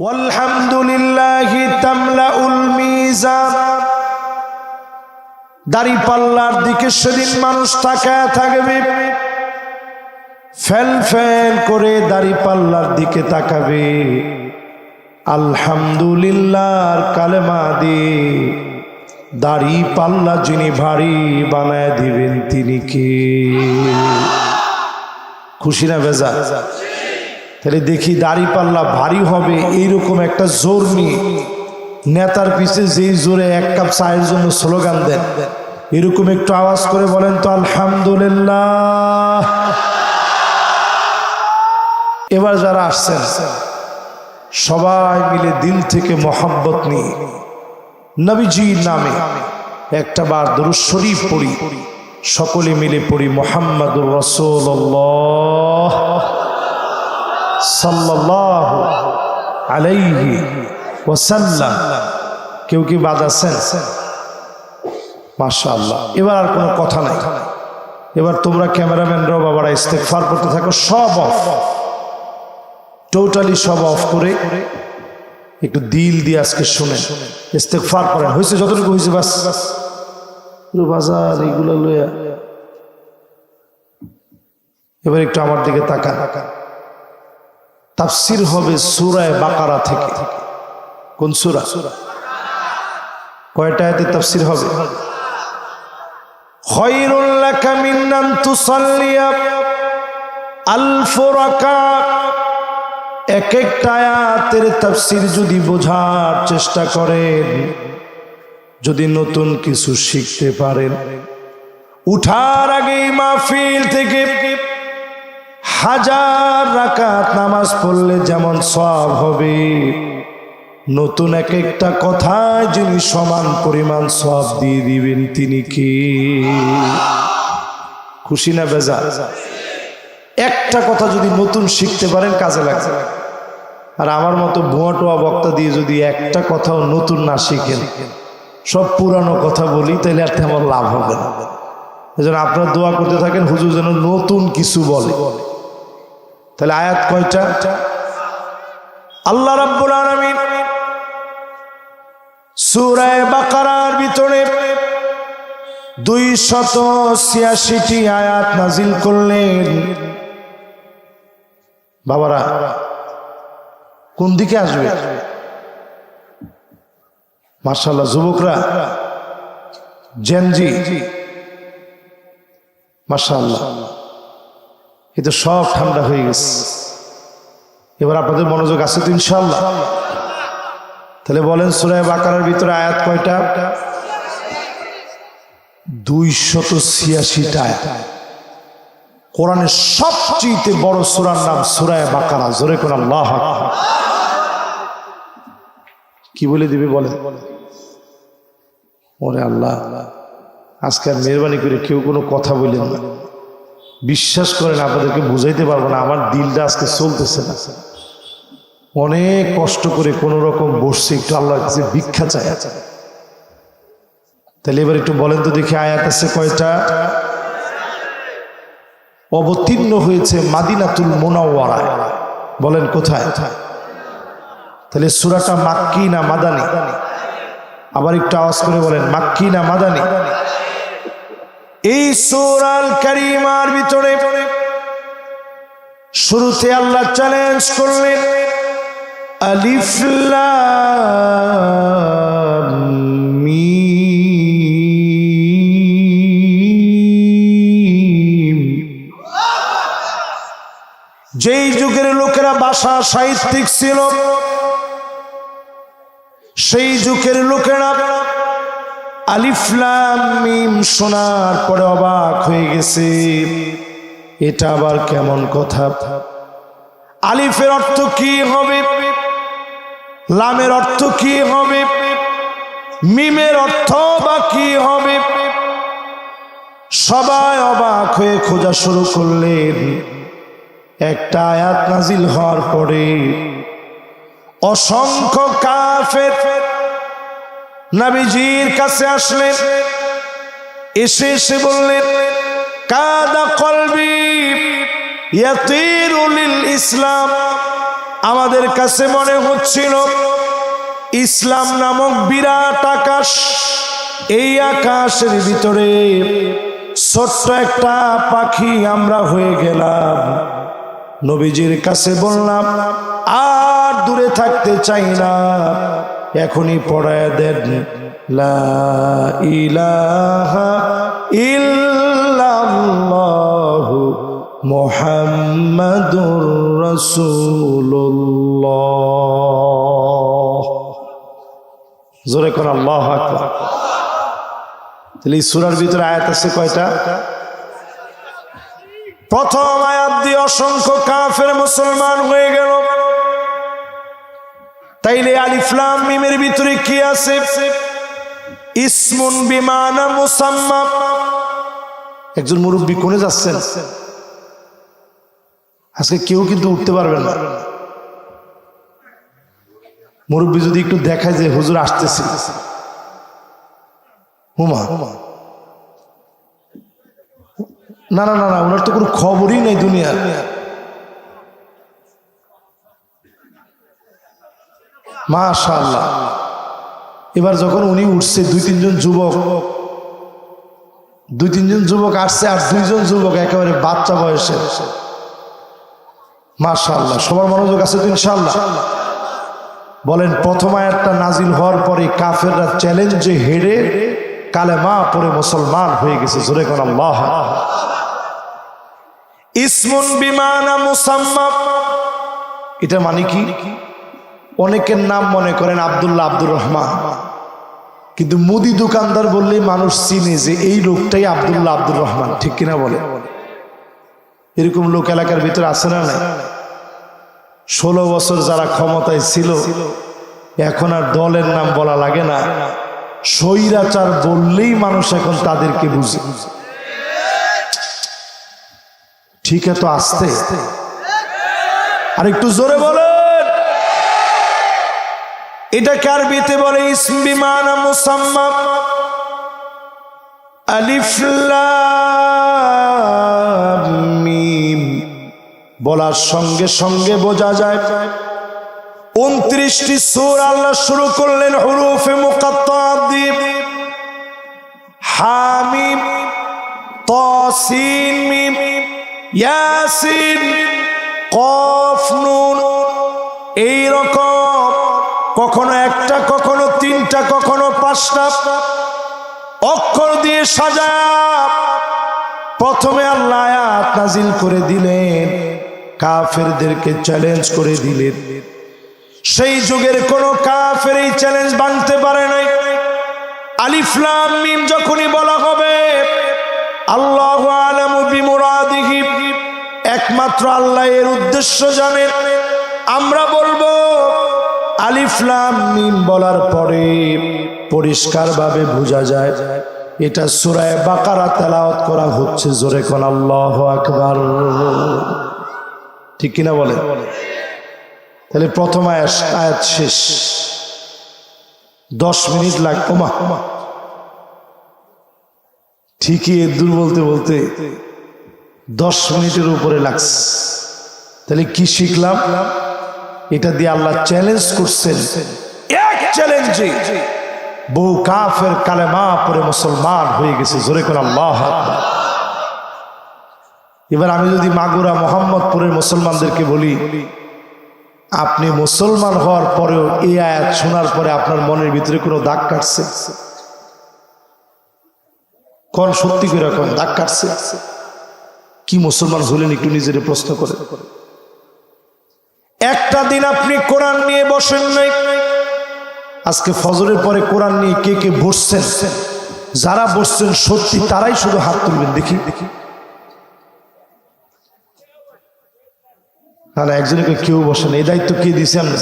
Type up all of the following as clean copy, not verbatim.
ওয়ালহামদুলিল্লাহি তামলাউল মিজান। দাড়ি পাল্লার দিকে সেদিন মানুষ তাকায় থাকবে, ফেল ফেল করে দাড়ি পাল্লার দিকে তাকাবে। আলহামদুলিল্লাহর কালেমা দিয়ে দাড়ি পাল্লা যিনি ভারী বানায় দিবেন তিনি কে? খুশি না বেজা? তাহলে দেখি দাড়ি পাল্লা ভারী হবে এইরকম একটা জোর নিয়ে নেতার পিছে যেই জোরে এক কাপ চায়ের জন্য স্লোগান দেন, এরকম একটু আওয়াজ করে বলেন তো আলহামদুলিল্লাহ। এবার যারা আসছেন সবাই মিলে দিল থেকে মহব্বত নিয়ে নবীজির নামে একটা বার দরুদ শরীফ পড়ি, সকলে মিলে পড়ি মুহাম্মাদুর রাসূলুল্লাহ সাল্লাল্লাহু আলাইহি ওয়াসাল্লাম। কেউ কি বাদ আছেন? মাশাআল্লাহ। এবার আর কোনো কথা নাই। এবার তোমরা ক্যামেরাম্যানরাও বাবারা ইস্তেগফার করতে থাকো, সব অফ, টোটালি সব অফ করে একটু দিল দিয়ে আজকে শুনে ইস্তেগফার করেন। হয়েছে যতটুকু হয়েছে বাস, বাজার এইগুলো লইয়া। এবার একটু আমার দিকে তাকান। তাফসীর হবে সূরা বাকারা থেকে। কোন সূরা? কয়টা আয়াতে তাফসীর হবে? খায়রুল লাকা মিন আন তুসাল্লিয়া আলফ রাকাত। এক একটা আয়াতের তাফসীর যদি বোঝার চেষ্টা করেন, যদি নতুন কিছু শিখতে পারেন, উঠার আগেই মাহফিল থেকে 1000 রাকাত নামাজ পড়লে যেমন সওয়াব হবে, নতুন এক একটা কথায় যিনি সমান পরিমাণ সওয়াব দিয়ে দিবেন তিনি কে? খুশি না বেজা? একটা কথা যদি নতুন শিখতে পারেন কাজে লাগবে। আর আমার মতো ভুয়া টোয়া বক্তা দিয়ে যদি একটা কথাও নতুন না শিখেন, সব পুরানো কথা বলি, তাহলে আর তেমন লাভ হবে না। এজন্য আপনারা দোয়া করতে থাকেন হুজুর যেন নতুন কিছু বলে। তাহলে আয়াত কয়টা? আল্লাহ রাব্বুল আলামিন সূরা বাকারার ভিতরে 286টি আয়াত নাজিল করলেন। বাবারা কোন দিকে আসবে? মাশাআল্লাহ, যুবকরা, জেনজি, মাশাআল্লাহ, এই তো সব ঠান্ডা হয়ে গেছে। এবার আপনাদের মনোযোগ আছে তো ইনশাআল্লাহ? তাহলে বলেন সূরা বাকারার ভিতরে আয়াত কয়টা? 286টা আয়াত। কোরআনের সবচেয়ে বড় সূরার নাম সূরা বাকারা। জোরে কোন আল্লাহু আকবার। কি বলে দিবে বলেন? ওরে আল্লাহ, আজকে আর মেহরবানি করে কেউ কোনো কথা বলেন না। বিশ্বাস করেন আপনাদেরকে বুঝাইতে পারবো না, আমার দিলটা আজকে চলতেছে না। অনেক কষ্ট করে কোনো রকম বসছে, একটু আল্লাহর কাছে ভিক্ষা চাই। তাহলে এবার একটু বলেন তো দেখি আয়াত আছে কয়টা? অবতীর্ণ হয়েছে মাদিনাতুল মুনাওয়ারায়। বলেন কোথায়? তাহলে সূরাটা মাক্কি না মাদানী? আবার একটু আওয়াজ করে বলেন, মাক্কি না মাদানী? এই সূরাল কারীমার ভিতরে শুরুতে আল্লাহ চ্যালেঞ্জ করলেন, আলিফ লাম মিম। যেই যুগের লোকেরা ভাষা সাহিত্যিক ছিল, সেই যুগের লোকেরা আলিফ লাম মিম শোনার পরে অবাক হয়ে গেছে। এটা আবার কেমন কথা? আলিফের অর্থ কি হবে? লামের অর্থ কি হবে? মিমের অর্থ বা কি হবে? সবাই অবাক হয়ে খোঁজা শুরু করলেন। একটা আয়াত নাজিল হওয়ার পরে অসংখ্য কাফের নবীজির কাছে আসলেন। এসে বললেন, কাদা কলবি ইয়াতিরু লিল ইসলাম। আমাদের কাছে মনে হচ্ছিল ইসলাম নামক বিরাট আকাশ, এই আকাশের ভিতরে ছোট্ট একটা পাখি আমরা হয়ে গেলাম। নবীজির কাছে বললাম, আর দূরে থাকতে চাই না, এখনই পড়ায় দেন লা ইলাহা ইল্লাল্লাহু মুহাম্মাদুর রাসূলুল্লাহ। জোরে কোন আল্লাহু আকবার। তাহলে এই সূরার ভিতরে আয়াত আছে কয়টা? প্রথম আয়াত দিয়ে অসংখ্য কাফের মুসলমান হয়ে গেল। তাইলে আলিফ লাম মিমের ভিতরে কি আছে? ইসমুন বিমানা মুসাম্মা। একজন মুরব্বী কোনে যাচ্ছেন? আজকে কেউ কিন্তু উঠতে পারবেন না। মুরব্বী যদি একটু দেখায় যে হুজুর আসতেছে, হুমা না না না না, ওনার তো কোনো খবরই নেই দুনিয়ার। মাশাআল্লাহ। এবার যখন উনি উঠছে, দুই তিনজন যুবক আসছে, আর দুইজন যুবক একেবারে বাচ্চা বয়সে। মাশাআল্লাহ, সবার মনোযোগ আছে তো ইনশাআল্লাহ? বলেন, প্রথম আয়াতটা নাজিল হওয়ার পরে কাফেররা চ্যালেঞ্জে হেরে কালেমা পড়ে মুসলমান হয়ে গেছে। জোরে কোন আল্লাহ। ইসমুন বিমানা মুসাম্মা, এটা মানে কি? অনেকের নাম মনে করেন আব্দুল্লাহ, আব্দুর রহমান, কিন্তু মুদি দোকানদার বললেই মানুষ চিনে যে এই লোকটাই আব্দুল্লাহ, আব্দুর রহমান। ঠিক কিনা বলে? এরকম লোক এলাকার ভিতরে আছে না নাই? 16 বছর যারা ক্ষমতায় ছিল, এখন আর দলের নাম বলা লাগে না, স্বৈরাচার বললেই মানুষ এখন তাদেরকে বুঝে। ঠিক আছে, আসতে আর একটু জোরে বলেন। এটা আরবিতে বলে ইসম বিমানা মুসাম্মা। আলিফ লাম মিম বলার সঙ্গে সঙ্গে বোঝা যায় 29টি সূরা আল্লাহ শুরু করলেন হুরুফে মুকাত্তাআত দিয়ে। হামিম, তাসিন মিম, ইয়াসিন, কফ নুন, এই রকম কখনো একটা, কখনো 3টা, কখনো 5টা অক্ষর দিয়ে সাজায় প্রথমে আল্লাহ আয়াত নাজিল করে দিলেন, কাফেরদেরকে চ্যালেঞ্জ করে দিলেন। সেই যুগের কোন কাফের এই চ্যালেঞ্জ ভাঙতে পারে নাই। আলিফ লাম মিম যখনই বলা হবে, আল্লাহু আলামু বিমুরাদিহি, একমাত্র আল্লাহ এর উদ্দেশ্য জানেন। আমরা বলবো আলিফ লাম মিম বলার পরে পরিষ্কারভাবে বোঝা যায় এটা সূরা বাকারা তেলাওয়াত করা হচ্ছে। জোরে কোন আল্লাহু আকবার। ঠিক কিনা বলে? তাহলে প্রথম আয়াত শেষ, 10 মিনিট লাগতো। মা ঠিকই দূর বলতে বলতে 10 মিনিটের উপরে লাগছে। তাহলে কি শিখলাম? এটা দিয়ে আল্লাহ চ্যালেঞ্জ করছেন, এক চ্যালেঞ্জে বহু কাফের কালেমা পড়ে মুসলমান হয়ে গেছে। জোরে করে আল্লাহু আকবার। এবার আমি যদি মাগুরা মোহাম্মদপুরের মুসলমানদেরকে বলি, আপনি মুসলমান হওয়ার পরেও এই আয়াত শোনার পরে আপনার মনের ভিতরে কোনো দাগ কাটছে? কোন সত্যি করে কোন দাগ কাটছে? কি মুসলমান হলেন একটু নিজের প্রশ্ন করে। একটা দিন আপনি কোরআন নিয়ে বসেন নাই। আজকে ফজরের পরে কোরআন নিয়ে কে কে বসছেন? যারা বসছেন সত্যি তারাই শুধু হাত তুলবেন দেখি। না না, একজনকে কেউ বসেন, এই দায়িত্ব কে দিয়েছে? আমরা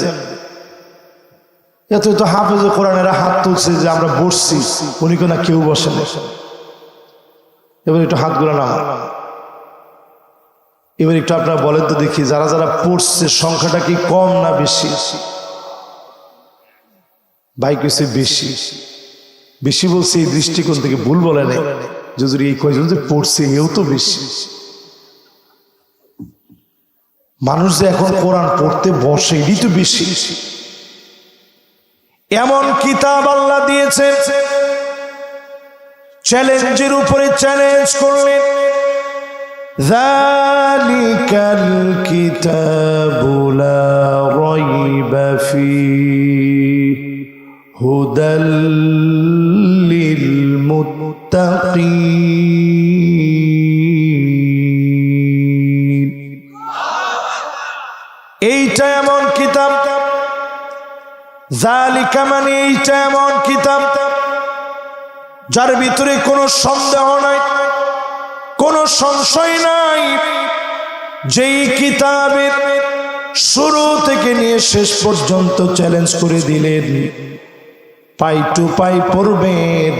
এত তো হাফেজ কোরআনেরা হাত তুলছে যে আমরা বসছি, উনি কেনা কেউ বসেন। এবার একটু হাতগুলো না, এবার একটু আপনারা বলেন তো দেখি, যারা যারা পড়ছে সংখ্যাটা কি কম না বেশি? ভাই কেছে বেশি। বেশি বলছে এই দৃষ্টিকোণ থেকে, ভুল বলে নাই। যদি এই কয়জন যে পড়ছে এও তো বেশি। মানুষ যে এখন কোরআন পড়তে বসে এটি তো বেশি। এমন কিতাব আল্লাহ দিয়েছেন, চ্যালেঞ্জের উপরে চ্যালেঞ্জ করলেন, যালিকাল কিতাবু লা রাইবা ফীহি হুদাল লিল মুত্তাকিন। এইটা এমন কিতাব, যালিকা মানে এইটা এমন কিতাব যার ভিতরে কোনো সন্দেহ নাই, কোনো সংশয় নাই, যেই কিতাবের শুরু থেকে নিয়ে শেষ পর্যন্ত চ্যালেঞ্জ করে দিলেন, পাই টু পাই পড়বেন,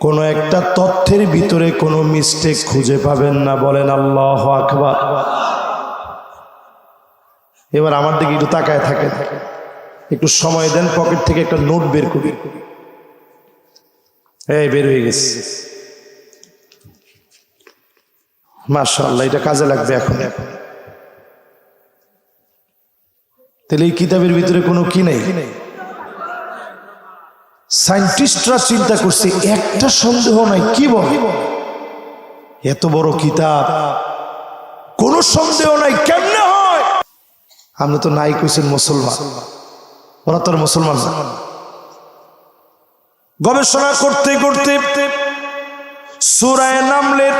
কোনো একটা তথ্যের ভিতরে কোনো মিস্টেক খুঁজে পাবেন না। বলেন আল্লাহু আকবার। এবার আমার দিকে একটু তাকায় থাকে, একটু সময় দেন, পকেট থেকে একটা নোট বের করি। এই বের হয়ে গেছে, মাশাআল্লাহ, এটা কাজে লাগবে এখন। তাহলে এই কিতাবের ভিতরে কোনো কি নাই? সায়েন্টিস্টরা চিন্তা করছে একটা সন্দেহ নাই। কি বলে? এত বড় কিতাব, কোনো সন্দেহ নাই, কেমনে হয়? আমরা তো নাই কইছেন মুসলমান, ওরা তো মুসলমান না। গবেষণা করতে করতে সূরা নামলের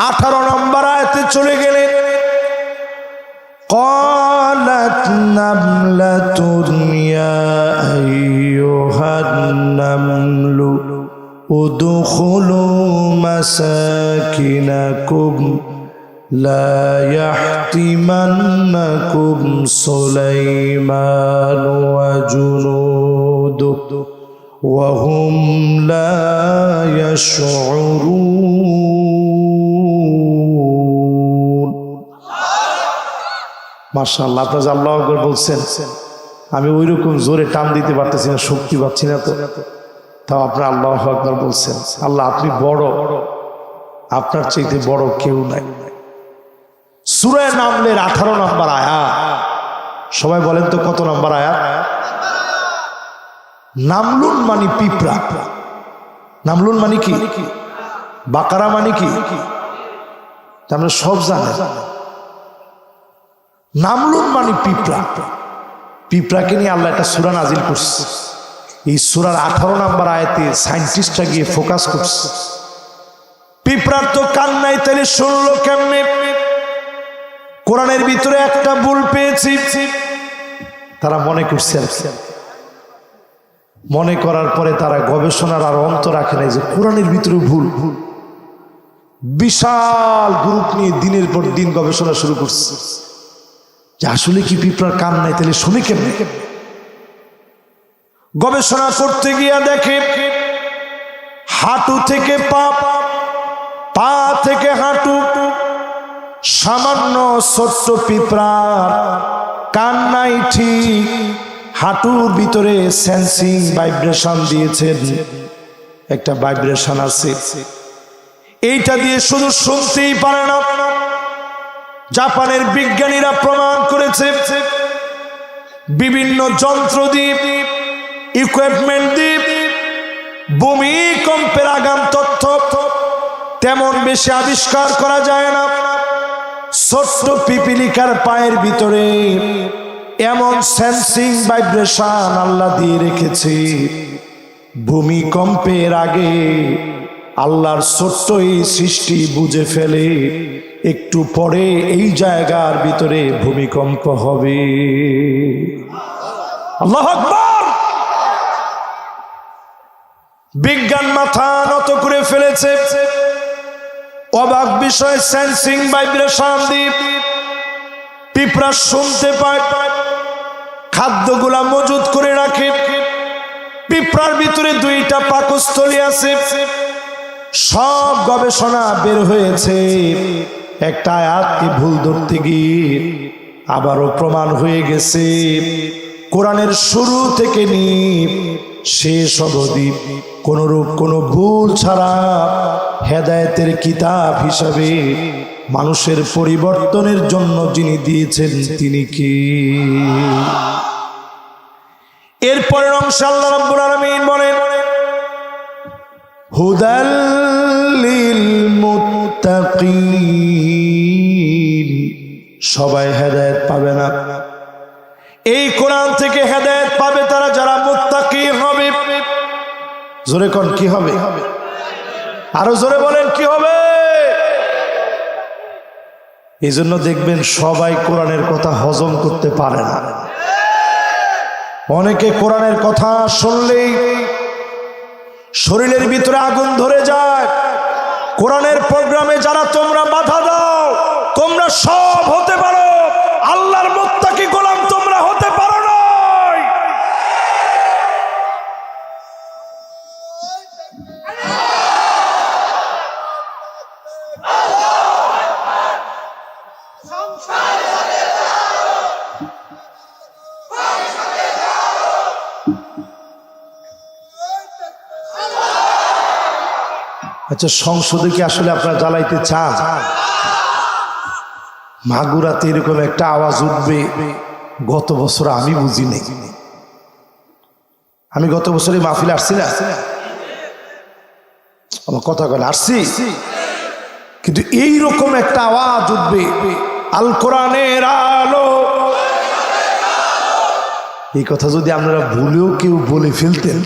18 নম্বর আয়াতে চলে গেলেন। قالت نملة يا أيها النمل ادخلوا مساكنكم لا يحطمنكم سليمان وجنوده وهم لا يشعرون। মাশাআল্লাহ, আপনারা আল্লাহু আকবার বলছেন, আমি ওইরকম জোরে টান দিতে পারতেছি না, শক্তি পাচ্ছি না, তো তাও আপনারা আল্লাহু আকবার বলছেন। আল্লাহ আপনি বড়, আপনার চাইতে বড় কেউ নাই। সূরা নামলের 18 নম্বর আয়াত। সবাই বলেন তো কত নম্বর আয়াত? নামলুন মানে পিঁপড়া। নামলুন মানে কি? বাকারা মানে কি? আমরা সব জানি। নামলুন মানে পিঁপড়া। পিঁপড়াকে নিয়ে আল্লাহ একটা সূরা নাজিল করছে। এই সূরার 18 নম্বর আয়াতে সায়েন্টিস্টরা গিয়ে ফোকাস করছে, পিঁপড়ার তো কান নাই, তাহলে শুনলো কেমনে? কোরআনের ভিতরে একটা ভুল পেয়েছি তারা মনে করছে। মনে করার পরে তারা গবেষণার আর অন্ত রাখে নাই যে কোরআনের ভিতরে ভুল। বিশাল গ্রুপ নিয়ে দিনের পর দিন গবেষণা শুরু করছে যে আসলে কি পিঁপড়ার কান নাই, তাহলে শুনে কেমনে? গবেষণা করতে গিয়া দেখে হাঁটু থেকে পা, পা থেকে হাঁটু, সামান্য ছোট্ট পিঁপড়ার কান নাই ঠিক, হাঁটুর ভিতরে সেন্সিং ভাইব্রেশন দিয়েছেন, একটা ভাইব্রেশন আছে, এইটা দিয়ে শুধু শুনতেই পারে না। জাপানের বিজ্ঞানীরা প্রমাণ করেছে বিভিন্ন যন্ত্র দিয়ে, ইকুইপমেন্ট দিয়ে ভূমিকম্পের আগাম তথ্য তেমন বেশি আবিষ্কার করা যায় না। ছোট্ট পিপিলিকার পায়ের ভিতরে এমন সেন্সিং ভাইব্রেশন আল্লাহ দিয়ে রেখেছে, ভূমিকম্পের আগে আল্লাহর ছোট্ট এই সৃষ্টি বুঝে ফেলে একটু পরে এই জায়গার ভিতরে ভূমিকম্প হবে। আল্লাহু আকবার। বিজ্ঞান মাথা নত করে ফেলেছে। অবাক বিষয়, সেন্সিং ভাইব্রেশন দিয়ে পিঁপড়া শুনতে পায়, খাদ্যগুলা মজুত করে রাখে। পিঁপড়ার ভিতরে 2টা পাকস্থলী আছে। সব গবেষণা বের হয়েছে, একটা আয়াতকে ভুল ধরতে গিয়ে আবারও প্রমাণ হয়ে গেছে কোরআনের শুরু থেকে নিয়ে শেষ অবধি কোনরূপ কোনো ভুল ছাড়া হেদায়েতের কিতাব হিসাবে মানুষের পরিবর্তনের জন্য যিনি দিয়েছেন তিনি কি? এরপরের অংশে আল্লাহ রাব্বুল আলামিন বলেন হুদাল লিল মুত্তাকিন। সবাই হেদায়েত পাবে না, এই কোরআন থেকে হেদায়েত পাবে তারা যারা মুত্তাকি হবে। জোরে কোন কি হবে? আরো জোরে বলেন কি হবে? এই জন্য দেখবেন সবাই কোরআনের কথা হজম করতে পারে না। অনেকে কোরআনের কথা শুনলেই শরীরের ভিতরে আগুন ধরে যায়। কোরআনের প্রোগ্রামে যারা তোমরা বাধা দাও, তোমরা সব হতে পারো, আল্লাহর মুত্তাকি গোলাম তোমরা হতে পারো না। আচ্ছা, সংসদে কি আসলে আপনারা জ্বালাইতে চান? মাগুরাতে এরকম একটা আওয়াজ উঠবে গত বছর আমি বুঝি নাই। আমি গত বছরে মাহফিলে আসছি না, আমার কথা বলে আসছি, কিন্তু এইরকম একটা আওয়াজ উঠবে আল কোরআনের আলো। এই কথা যদি আপনারা ভুলেও কেউ বলে ফেলতেন,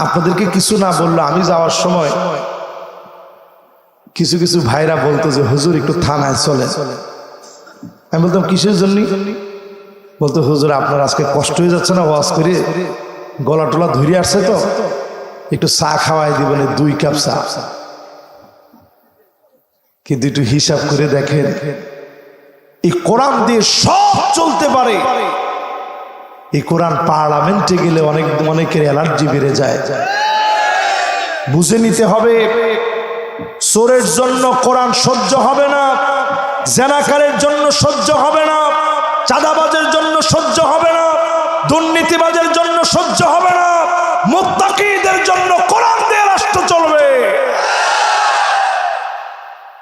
আপনাদেরকে কিছু না বললো, আমি যাওয়ার সময় কিছু কিছু ভাইরা বলতো যে হুজুর একটু থানায় চলে। আমি বলতাম কিসের জন্য? বলতো হুজুর আপনার আজকে কষ্ট হয়ে যাচ্ছে না ওয়াজ করে, গলা টলা ধরে আসছে তো, একটু চা খাওয়াই দিবেন, 2 কাপ চা। কিন্তু একটু হিসাব করে দেখেন, এই কোরআন দিয়ে সব চলতে পারে। এই কোরআন পার্লামেন্টে গেলে অনেকের অ্যালার্জি বেড়ে যায়। বুঝে নিতে হবে, চোরের জন্য কোরআন সহ্য হবে না, জেনাকারের জন্য সহ্য হবে না, চাঁদাবাজের জন্য সহ্য হবে না, দুর্নীতিবাজের জন্য সহ্য হবে না, মুত্তাকিদের জন্য কোরআন দিয়ে রাষ্ট্র চলবে।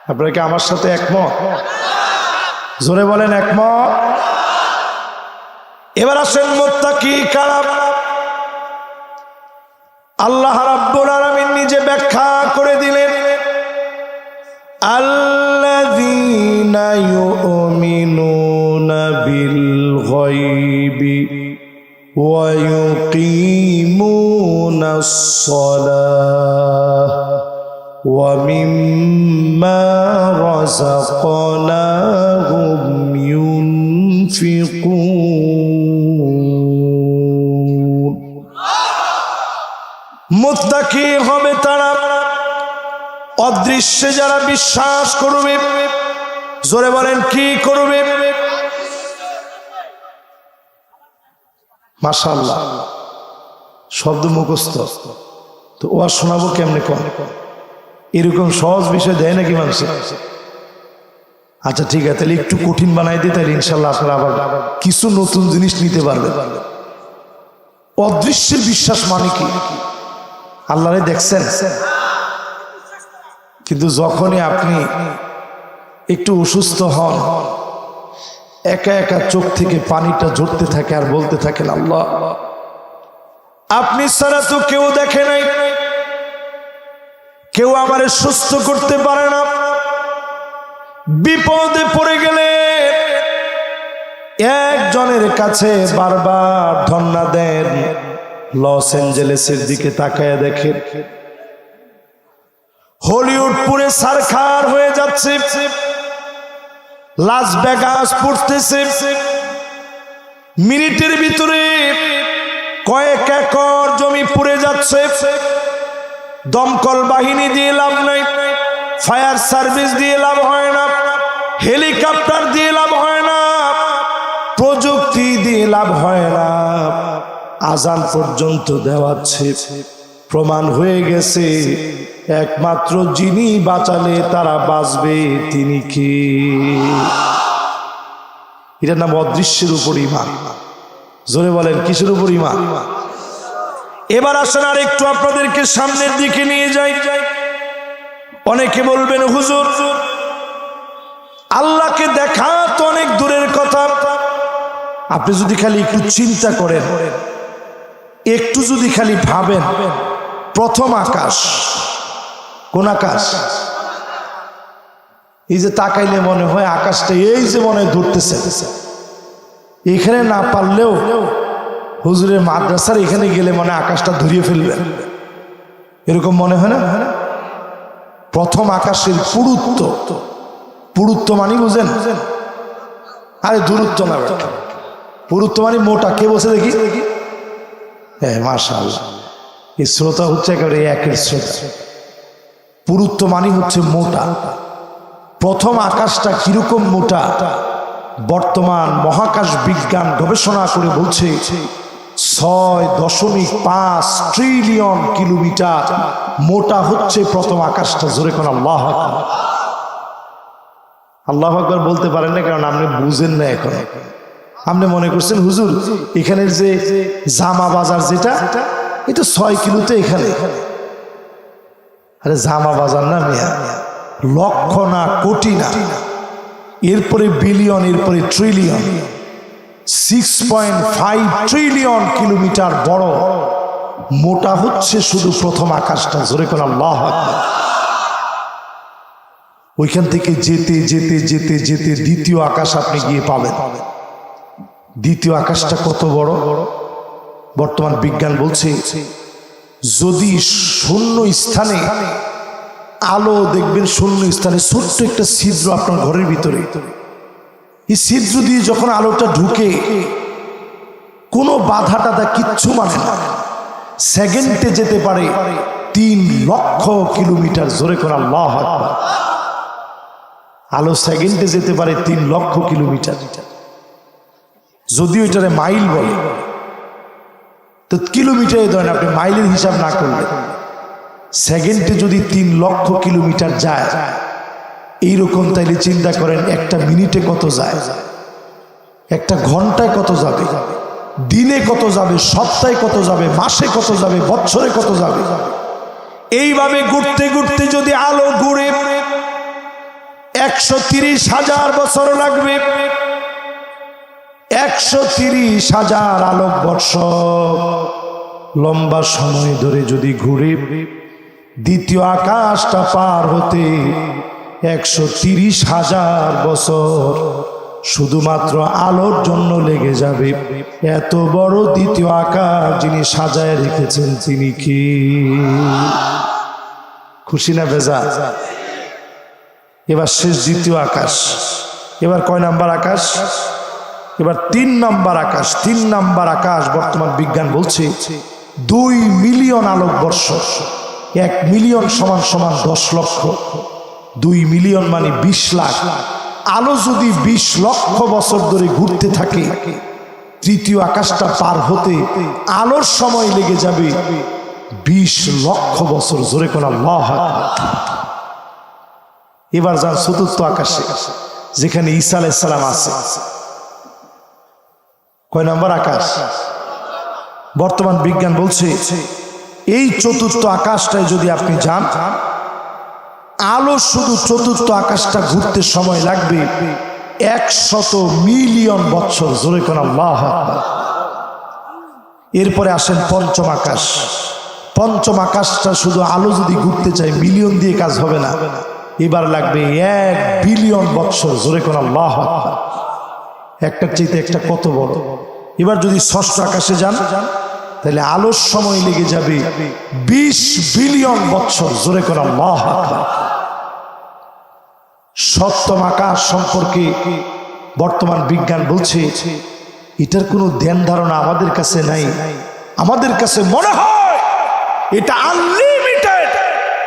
আপনারা কি আমার সাথে একমত? জোরে বলেন একমত। এবার আসেন মুত্তাকি কারা। আল্লাহ রাব্বুল আলামিন নিজে ব্যাখ্যা করে দিলেন, আল্লাযীনা ইউমিনুনা বিল গায়বি ওয়া ইউকিমুনাস সালাহ ওয়া মিম্মা রাযাকনাহুম ইউনফিকুন। মুত্তাকি হবে তারা অদৃশ্যে যারা বিশ্বাস করবে। জোরে বলেন কি করবে? মাশাআল্লাহ, শব্দ মুখস্থ তো ওয়াজ শোনাবো কেমনে? কম এরকম সহজ বিষয় দেয় নাকি মানুষ? আচ্ছা ঠিক আছে, তাহলে একটু কঠিন বানাই দিই, তাহলে ইনশাল্লাহ আপনারা আবার কিছু নতুন জিনিস নিতে পারবে। অদৃশ্যের বিশ্বাস মানে কি? আল্লাহরে দেখছেন, কিন্তু যখনই আপনি একটু অসুস্থ হন, একা একা চোখ থেকে পানিটা ঝরতে থাকে আর বলতে থাকেন আল্লাহ আপনি ছাড়া তো কেউ দেখে নাই, কেউ আমারে সুস্থ করতে পারে না। বিপদে পড়ে গেলে একজনের কাছে বারবার ধন্না দেন। লস অ্যাঞ্জেলেসের দিকে তাকায় দেখেন, হলিউড পুরে সারখার হয়ে যাচ্ছে, লাস ভেগাস পড়তেছে, মিনিটের ভিতরে কয়েক একর জমি পুড়ে যাচ্ছে। দমকল বাহিনী দিয়ে লাভ নাই, ফায়ার সার্ভিস দিয়ে লাভ হয় না, হেলিকপ্টার দিয়ে লাভ হয় না, প্রযুক্তি দিয়ে লাভ হয় না, আজান পর্যন্ত দেওয়াচ্ছে। প্রমাণ হয়ে গেছে একমাত্র যিনি বাঁচালে তারা বাঁচবে তিনি কি? এটার নাম অদৃশ্যের উপর ঈমান। জোরে বলেন কিসের উপর ঈমান? এবার আসেন আর একটু আপনাদেরকে সামনের দিকে নিয়ে যাই। অনেকে বলবেন হুজুর আল্লাহকে দেখা তো অনেক দূরের কথা, আপনি যদি খালি একটু চিন্তা করেন, একটু যদি খালি ভাবেন, প্রথম আকাশ কোন আকাশ? এই যে তাকাইলে মনে হয় আকাশটা এই যে মনে হয় ধরতেছে, এখানে না পারলেও হুজুরের মাদ্রাসার এখানে গেলে মনে আকাশটা ধরিয়ে ফেলবেন, এরকম মনে হয় না? প্রথম আকাশের পুরুত্ব, পুরুত্ব মানে বুঝেন? আরে দূরত্ব না, পুরুত্ব মানে মোটা। কে বসে দেখি? হ্যাঁ, মাশাআল্লাহ, এই শ্রোতা হচ্ছে একেবারে একের শ্রোতা। পুরুত্ব মানে হচ্ছে মোটা। প্রথম আকাশটা কিরকম মোটা? বর্তমান মহাকাশ বিজ্ঞান গবেষণা করে বলছে 6.5 ট্রিলিয়ন কিলোমিটার মোটা হচ্ছে প্রথম আকাশটা। জোরে কোন আল্লাহু আকবার। আল্লাহু আকবার বলতে পারেন না, কারণ আপনি বুঝেন না। এখন আপনি মনে করছেন হুজুর এখানের যে জামা বাজার যেটা, এটা 6 কিলোতে এখানে। আরে জামা বাজার না মিয়া, লক্ষ না কোটি না, এরপরে বিলিয়ন, এরপরে ট্রিলিয়ন। 6.5 ট্রিলিয়ন কিলোমিটার বড় মোটা হচ্ছে শুধু প্রথম আকাশটা। জোরে কোন আল্লাহু আকবার। ওইখান থেকে যেতে যেতে যেতে যেতে দ্বিতীয় আকাশ আপনি গিয়ে পাবেন। দ্বিতীয় আকাশটা কত বড়? বর্তমান বিজ্ঞান বলছে যদি শূন্য স্থানে আলো দেখবেন, শূন্য স্থানে ছোট্ট একটা ছিদ্র আপনার ঘরের ভিতরে, এই ছিদ্র দিয়ে যখন আলোটা ঢুকে কোনো বাধা টাধা কিচ্ছু মানে না, সেকেন্ডে যেতে পারে 3 লক্ষ কিলোমিটার। জোরে করে আল্লাহু আকবার। আলো সেকেন্ডে যেতে পারে 3 লক্ষ কিলোমিটার। যদিও এটারে মাইল বলে, তো কিলোমিটারে ধরেন, আপনি মাইলের হিসাব না করলে সেকেন্ডে যদি 3 লক্ষ কিলোমিটার যায়, এইরকম তাইলে চিন্তা করেন একটা মিনিটে কত যায়, একটা ঘন্টায় কত যাবে, দিনে কত যাবে, সপ্তাহে কত যাবে, মাসে কত যাবে, বছরে কত যাবে। এইভাবে ঘুরতে ঘুরতে যদি আলো ঘুরে 130,000 বছর লাগবে। 130,000 আলোকবর্ষ লম্বা সময় ধরে যদি ঘুরে, দ্বিতীয় আকাশটা পার হতে 130,000 বছর শুধুমাত্র আলোর জন্য লেগে যাবে। এত বড় দ্বিতীয় আকাশ যিনি সাজায় রেখেছেন তিনি কি? খুশি না বেজা? এবার শেষ দ্বিতীয় আকাশ। এবার কয় নাম্বার আকাশ? এবার 3 নম্বর আকাশ। 3 নম্বর আকাশ বর্তমান বিজ্ঞান বলছে 2 মিলিয়ন আলোকবর্ষ। 1 মিলিয়ন সমান সমান 10 লক্ষ। 2 মিলিয়ন মানে 20 লাখ। আলো যদি 20 লক্ষ বছর ধরে ঘুরতে থাকে, তৃতীয় আকাশটা পার হতে আলোর সময় লেগে যাবে 20 লক্ষ বছর। জোরে কোন আল্লাহু আকবার। এবার যান চতুর্থ আকাশে, যেখানে ঈসা আলাইহিস সালাম আছে। কয় নম্বর আকাশ? বর্তমান বিজ্ঞান বলছে এই চতুর্থ আকাশটায় যদি আপনি যান, আলো শুধু চতুর্থ আকাশটা ঘুরতে সময় লাগবে 100 মিলিয়ন বছর। জোরে কোন আল্লাহু আকবার। এরপরে আসেন পঞ্চম আকাশ। পঞ্চম আকাশটা শুধু আলো যদি ঘুরতে চায়, মিলিয়ন দিয়ে কাজ হবে না, এবার লাগবে 1 বিলিয়ন বছর। জোরে কোন আল্লাহু আকবার। একটার চাইতে একটা কত বড়। এবার যদি ষষ্ঠ আকাশে যান, তাহলে আলোর সময় লেগে যাবে 20 বিলিয়ন বছর। জোরে কোন আল্লাহু আকবার। সপ্তম আকাশ সম্পর্কে বর্তমান বিজ্ঞান বলছে এটার কোনো ধ্যান ধারণা আমাদের কাছে নাই। আমাদের কাছে মনে হয় এটা আনলিমিটেড,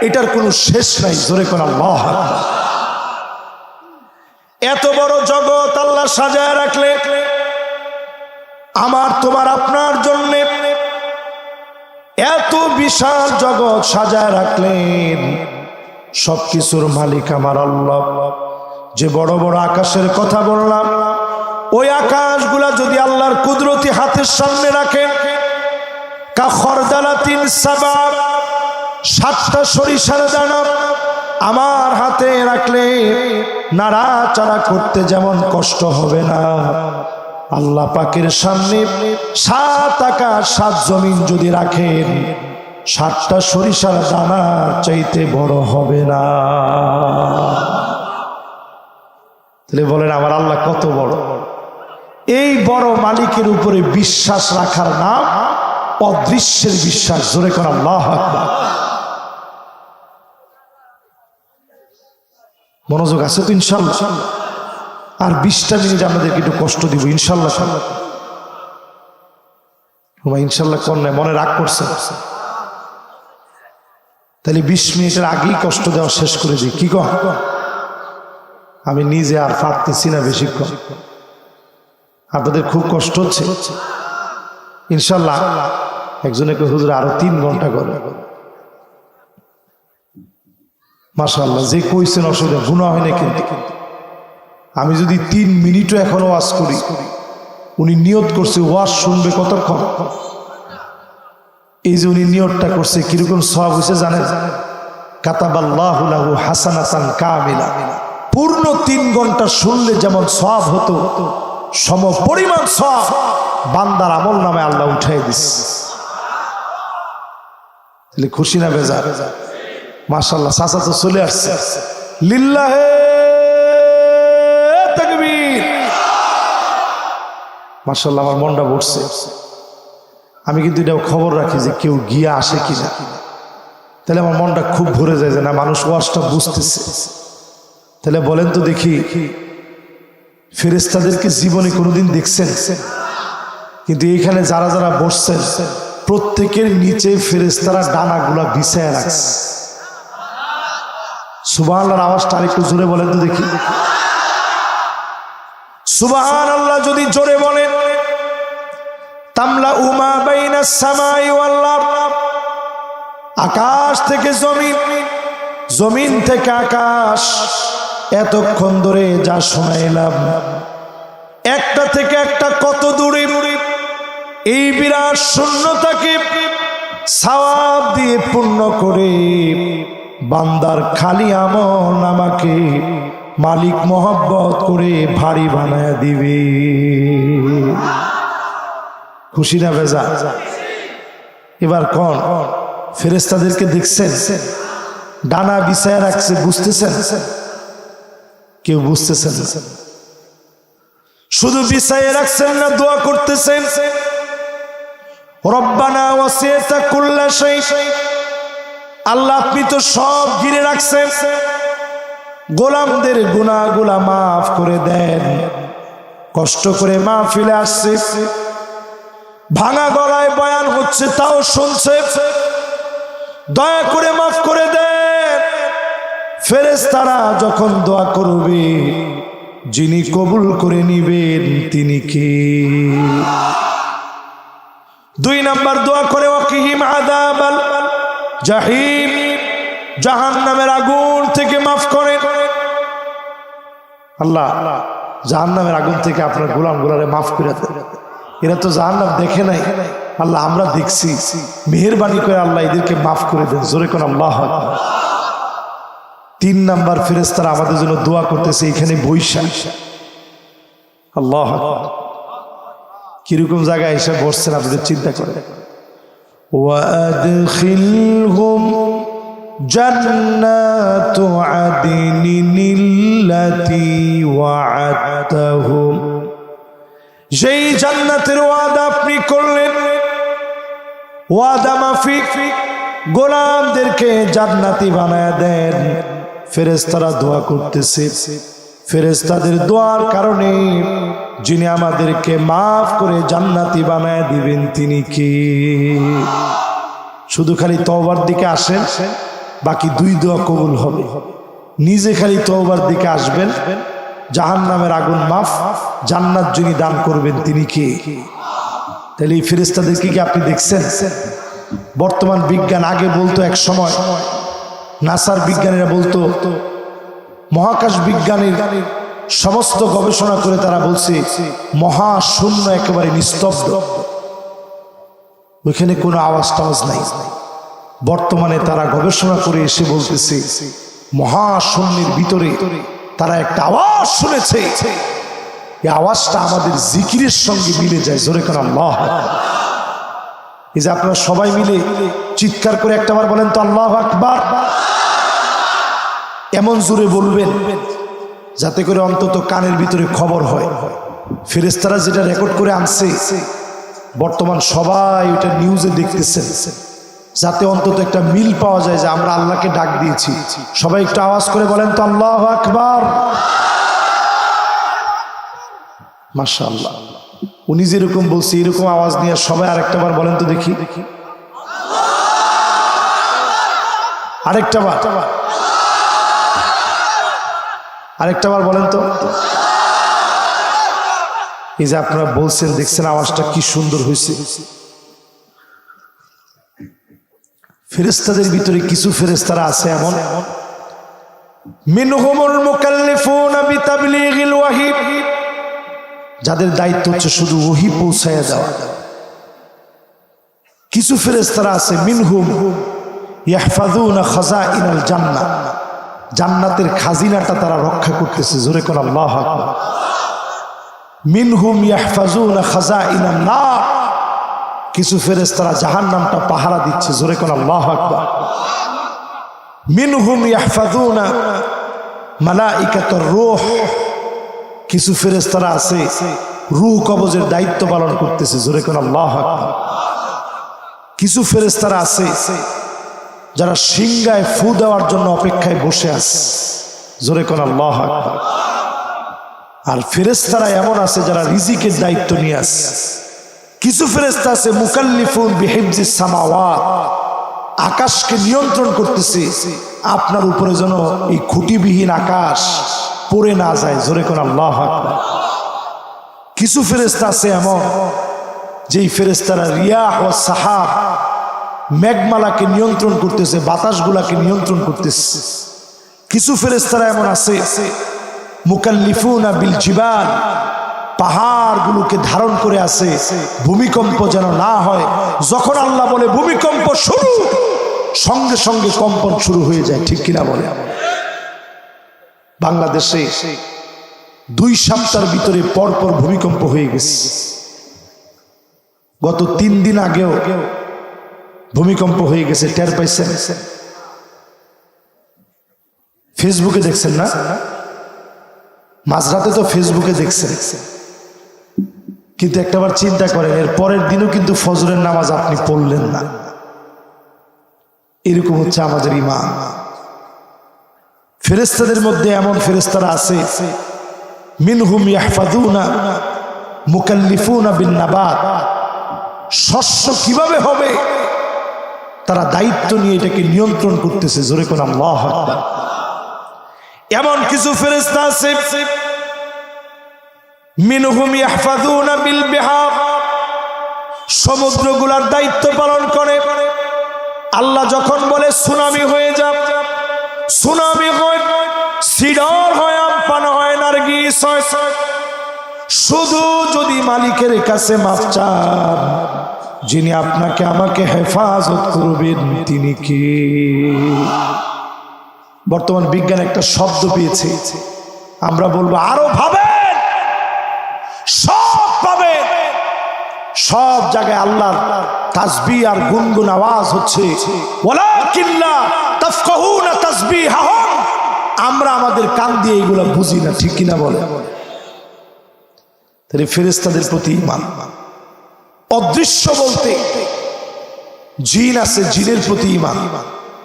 এটার কোনো শেষ নাই। জোরে কোন আল্লাহু আকবার। এত বড় জগৎ আল্লাহ সাজায় রাখলে, আমার তোমার আপনার জন্য এত বিশাল জগৎ সাজায় রাখলেন। সবকিছুর মালিক আমার আল্লাহ। যে বড় বড় আকাশের কথা বললাম, ওই আকাশগুলা যদি আল্লাহর কুদরতি হাতের সামনে রাখেন, কাখরদালাতিন সাবা, 7টা সরিষার দানা আমার হাতে রাখলে নাড়াচাড়া করতে যেমন কষ্ট হবে না, আল্লাহ পাকের সামনে 7 আকাশ 7 জমিন যদি রাখেন 7টা সরিষার দানার চাইতে বড় হবে না। তাহলে বলেন আমার আল্লাহ কত বড়। এই বড় মালিকের উপরে বিশ্বাস রাখার নাম অদৃশ্যের বিশ্বাস। জোরে কোন আল্লাহু আকবার। মনোযোগ আছে তো ইনশাআল্লাহ? আর 20টা মিনিট আপনাদেরকে একটু কষ্ট দিব ইনশাআল্লাহ। ইনশাআল্লাহ কোন নাই, মনে রাগ করছে? তাহলে 20 মিনিটের আগেই কষ্ট দেওয়া শেষ করে দিই, কি কন? আমি নিজে আর পারতেছি না বেশিক্ষণ, আপনাদের খুব কষ্ট হচ্ছে। ইনশাআল্লাহ একজনে হুজুর আরো 3 ঘন্টা করে। মাশাআল্লাহ, যে কইছেন অসুবিধা গুনাহ হয় না কিন্তু। আমি যদি 3 মিনিটও এখনো ওয়াজ করি, উনি নিয়ত করছে ওয়াজ শুনবে কতক্ষণ, এই যে উনি নিয়তটা করছে কিরকম সওয়াব হয়েছে জানেন? কাতাবাল্লাহু লাহু হাসানাতান কামিলা। পূর্ণ 3 ঘন্টা শুনলে যেমন সওয়াব হতো, সম পরিমাণ সওয়াব বান্দার আমল নামে আল্লাহ উঠাই দিচ্ছে। তাহলে খুশি না বেজার? মাশাআল্লাহ, চাচা তো চলে আসছে। লিল্লাহে তাকবীর। মাশাআল্লাহ, আমার মনটা ভরছে। আমি কিন্তু এটাও খবর রাখি যে কেউ গিয়া আসে কিনা, তাহলে আমার মনটা খুব ভরে যায় যে না মানুষ ওয়াজটা বুঝতেছে। তাহলে বলেন তো দেখি, ফেরেশতাদেরকে জীবনে কোনোদিন দেখছেন? কিন্তু এইখানে যারা যারা বসছেন প্রত্যেকের নিচে ফেরেশতারা ডানাগুলা বিছায় রাখছে। সুবহানাল্লাহর আওয়াজটা আরেকটু জোরে বলেন তো দেখি। সুবহানাল্লাহ যদি জোরে বলেন, তামলা উমা বাইনাস সামাই ওয়াল আরদ, আকাশ থেকে জমিন, জমিন থেকে আকাশ, এতক্ষণ ধরে যা শোনাইলাম একটা থেকে একটা কত দূরে, এই বিরাট শূন্যতাকে সওয়াব দিয়ে পূর্ণ করে বান্দার খালি আমল আমাকে মালিক মহব্বত করে ভারী বানায় দিবে। খুশি না বেজা? এবার কোন ফেরেশতাদেরকে দেখছেন? ডানা বিছায় রাখছে, বুঝতেছেন? কেউ বুঝতেছেন? শুধু বিছায় রাখছেন না, দোয়া করতেছেন, রব্বানা ওয়াসি'তা কুল্লা শাই। আল্লাহ আপনি তো সব ঘিরে রাখছেন, গোলামদের গুনাহগুলা মাফ করে দেন। কষ্ট করে মাহফিলে আসছে, ভাঙা গলায় বয়ান হচ্ছে, তাও শুনছে, দয়া করে মাফ করে দেন। ফেরেশতারা যখন দোয়া করবে, যিনি কবুল করে নিবেন তিনি কে? 2 নাম্বার দোয়া করে ওয়াকিহিম আযাবাল জাহিম, জাহান্নামের আগুন থেকে মাফ করেন। আল্লাহ জাহান্নামের আগুন থেকে আপনার গোলামগুলারে মাফ করে দেন। এরা তো জাহান্নাম দেখে নাই, আল্লাহ আমরা দেখছি, মেহেরবানি করে আল্লাহ এদেরকে মাফ করে দেন। জোরে কোন আল্লাহু আকবার। 3 নাম্বার ফেরেশতারা আমাদের জন্য দোয়া করতেছে এখানে বৈশা। আল্লাহু আকবার, কিরকম জায়গায় এসে বসছেন আপনাদের চিন্তা করে। ওয়াদখিলহুম জান্নাতু আদনিল্লাতী ওয়া'আদতাহুম, যেই জান্নাতের ওয়াদা আপনি করলেন, ওয়াদা মাফিক গোলামদেরকে জান্নাতি বানায় দেন। ফেরেশতারা দোয়া করতেছে, ফেরেশতাদের দোয়ার কারণে যিনি আমাদেরকে মাফ করে জান্নাতি বানায় দিবেন তিনি কে? শুধু খালি তওবার দিকে আসেন, বাকি 2 দোয়া কবুল হবে। নিজে খালি তওবার দিকে আসবেন, জাহান্নামের আগুন মাফ, জান্নাত যিনি দান করবেন তিনি কে? তাহলে এই ফেরেশতাদেরকে কি আপনি দেখছেন? বর্তমান বিজ্ঞান আগে বলতো, এক সময় নাসার বিজ্ঞানীরা বলতো, মহাকাশ বিজ্ঞানীর সমস্ত গবেষণা করে তারা বলছে মহাশূন্য একেবারে নিস্তব্ধ, ওইখানে কোনো আওয়াজ টাওয়াজ নাই। বর্তমানে তারা গবেষণা করে এসে বলতেছে মহাশূন্যের ভিতরে তারা একটা আওয়াজ শুনেছে, এই আওয়াজটা আমাদের জিকিরের সঙ্গে মিলে যায়। জোরে করে আল্লাহু আকবার। এই যে আপনারা সবাই মিলে চিৎকার করে একটাবার বলেন তো আল্লাহু আকবার, এমন জোরে বলবেন যাতে করে অন্তত কানের ভিতরে খবর হয়। ফেরেশতারা যেটা রেকর্ড করে আনছে বর্তমান সবাই ওটা নিউজে দেখতেছেন, যাতে অন্তত একটা মিল পাওয়া যায় যে আমরা আল্লাহকে ডাক দিয়েছি। সবাই একটু আওয়াজ করে বলেন তো আল্লাহু আকবার। মাশাআল্লাহ, উনি যেরকম বলছে এরকম আওয়াজ নিয়ে সবাই আরেকটাবার বলেন তো দেখি, আরেকটাবার বলেন তো। এই যে আপনারা বলছেন, দেখছেন আওয়াজটা কি সুন্দর হয়েছে। ফেরেশতাদের ভিতরে কিছু ফেরেশতারা আছে এমন, মিনহুমুল মুকাল্লিফুনা বিতাবলীগিল ওয়াহী, যাদের দায়িত্ব হচ্ছে শুধু ওহী পৌঁছায়া দেওয়া। কিছু ফেরেশতারা আছে মিনহুম ইয়াহফাযুনা খাযাইনাল জান্নাহ, জান্নাতের খাজিনাটা তারা রক্ষা করতেছে। জোরে করে আল্লাহু আকবার। মিনহুম ইয়াহফাযুনা খাযাইনান নার, কিছু ফেরেশতারা জাহান্নামটা পাহারা দিচ্ছে। জোরে করে আল্লাহু আকবার। মিনহুম ইয়াহফাযুনা মালাইকাতুর রূহ, কিছু ফেরেশতারা আছে রূহ কবজের দায়িত্ব পালন করতেছে। জোরে করে আল্লাহু আকবার। কিছু ফেরেশতারা আছে যারা সিংহায় ফু দেওয়ার জন্য অপেক্ষায় বসে আছে। জোরে করে আল্লাহু আকবার। আর ফেরেশতারা এমন আছে যারা রিজিকের দায়িত্ব নিয়ে আছে। কিছু ফেরেশতা আছে মুকাল্লিফুন বিহিফজিস সামাওয়াত, আকাশকে নিয়ন্ত্রণ করতেছে আপনার উপরে যেন এই খুঁটিবিহীন আকাশ পড়ে না যায়। জোরে করে আল্লাহু আকবার। কিছু ফেরেশতা আছে এমন যেই ফেরেশতারা রিয়াহ ওয়াস সাহাব, মেঘমালাকে নিয়ন্ত্রণ করতেছে, বাতাসগুলাকে নিয়ন্ত্রণ করতেছে। কিছু ফেরেশতারা এমন আছে মুকাল্লিফুনা বিল জিবাল, পাহাড়গুলোকে ধারণ করে আছে ভূমিকম্প যেন না হয়। যখন আল্লাহ বলে ভূমিকম্প শুরু, সঙ্গে সঙ্গে কম্পন শুরু হয়ে যায়। ঠিক কিনা বলে? বাংলাদেশে 2 সপ্তাহের ভিতরে পরপর ভূমিকম্প হয়ে গেছে। গত 3 দিন আগেও ভূমিকম্প হয়ে গেছে, টের পাইছেন? ফেসবুকে দেখছেন না? মাঝরাতে তো ফেসবুকে দেখছেন, কিন্তু একটাবার চিন্তা করেন এর পরের দিনও কিন্তু ফজরের নামাজ আপনি পড়লেন না। এরকম হচ্ছে আমাদের ঈমান। ফেরেশতাদের মধ্যে এমন ফেরেশতারা আছে মিনহুম ইয়াহফাযুনা মুকাল্লিফুনা বিন নাবাত, শস্য কিভাবে হবে তারা দায়িত্ব নিয়ে এটাকে নিয়ন্ত্রণ করতেছে। জোরে করে আল্লাহু আকবার। এমন কিছু ফেরেশতা আছে মিনহুম ইয়াহফাযুনা বিল বিহার, সমুদ্রগুলার দায়িত্ব পালন করে। আল্লাহ যখন বলে সুনামি হয়ে যাক, সুনামি হয়, সিডর হয়, আমপান হয়, নারগিস হয়, শুধু যদি মালিকের কাছে মাফ চান, যিনি আপনাকে আমাকে হেফাজত করবেন তিনি কে? বর্তমান বিজ্ঞান একটা শব্দ পেয়েছে, আমরা বলবো আরো ভাবেন, সব পাবেন। সব জায়গায় আল্লাহর তাসবিহ আর গুনগুন আওয়াজ হচ্ছে। ওয়ালাকিল্লা তাফকাহুনা তাসবিহাহুম, আমরা আমাদের কান দিয়ে এগুলো বুঝি না। ঠিক কিনা বলে? তাহলে ফেরেশতাদের প্রতি ঈমান। অদৃশ্য বলতে জিন আছে, জিনের প্রতি ঈমান।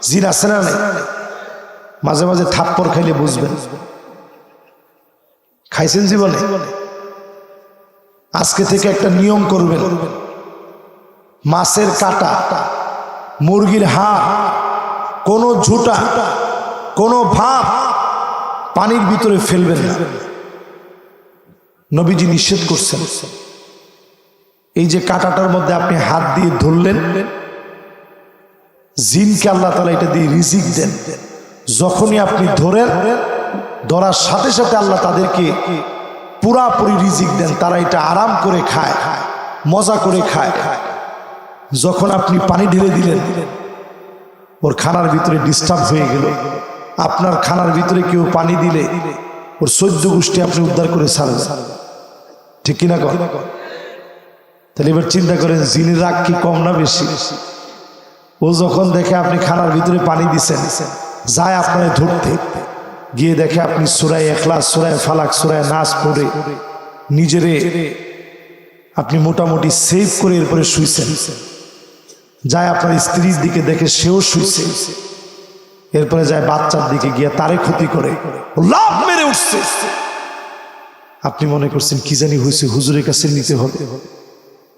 জিন আছে না নাই? মাঝে মাঝে থাপ্পড় খাইলে বুঝবেন। খাইছেন জীবনে? আজকে থেকে একটা নিয়ম করবেন, মাছের কাটা, মুরগির হাড়, কোনো ঝুটা, কোনো ভাত পানির ভিতরে ফেলবেন না। নবীজি নিষেধ করছেন। এই যে কাটাটার মধ্যে আপনি হাত দিয়ে ধরলেন, জিনকে আল্লাহ তাআলা এটা দিয়ে রিজিক দেন। যখনই আপনি ধরেন, ধরার সাথে সাথে আল্লাহ তাদেরকে পুরাপুরি রিজিক দেন। তারা এটা আরাম করে খায়, মজা করে খায়। যখন আপনি পানি ঢেলে দিলেন, ওর খানার ভিতরে ডিস্টার্ব হয়ে গেল, আপনার খানার ভিতরে কেউ পানি দিলে ওর 14 গোষ্ঠী আপনি উদ্ধার করে ছাড়বেন, ঠিক কিনা কর? তাহলে এবার চিন্তা করেন জিনের রাগ কি কম না বেশি? ও যখন দেখে আপনি খানার ভিতরে পানি দিচ্ছেন, যায় আপনার ধরতে, গিয়ে দেখে আপনি সূরা ইখলাস, সূরা ফালাক, সূরা নাস পড়ে নিজেরে আপনি মোটামুটি সেভ করে এরপরে শুইছেন, যায় আপনার স্ত্রীর দিকে দেখে সেও শুইছে, এরপরে যায় বাচ্চার দিকে গিয়ে তারে ক্ষতি করে লাভ মেরে উঠছে। আপনি মনে করছেন কি জানি হয়েছে, হুজুরের কাছে নিতে হবে,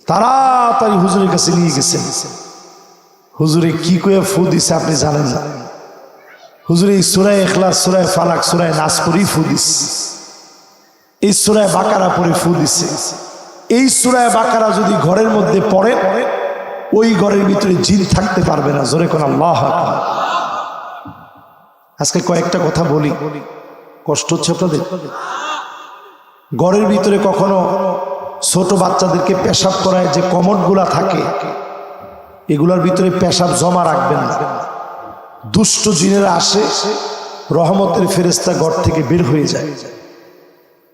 তাড়াতাড়ি হুজুরের কাছে নিয়ে গেছেন। হুজুরে কি কয়ে ফু দিছে আপনি জানেন না। হুজুরে এই সূরা ইখলাস, সূরা ফালাক, সূরা নাস পড়েই ফু দিছে, এই সূরা বাকারা পড়ে ফু দিছে। এই সূরা বাকারা যদি ঘরের মধ্যে পড়ে, ওই ঘরের ভিতরে জিন থাকতে পারবে না। জোরে কোন আল্লাহু আকবার। আজকে কয়েকটা কথা বলি, কষ্ট হচ্ছে আপনাদের? ঘরের ভিতরে কখনো ছোট বাচ্চাদেরকে পেশাব করায় যে কমোডগুলা থাকে, এগুলোর ভিতরে পেশাব জমা রাখবেন না। দুষ্ট জিনেরা আসে, রহমতের ফেরেশতা ঘর থেকে বের হয়ে যায়।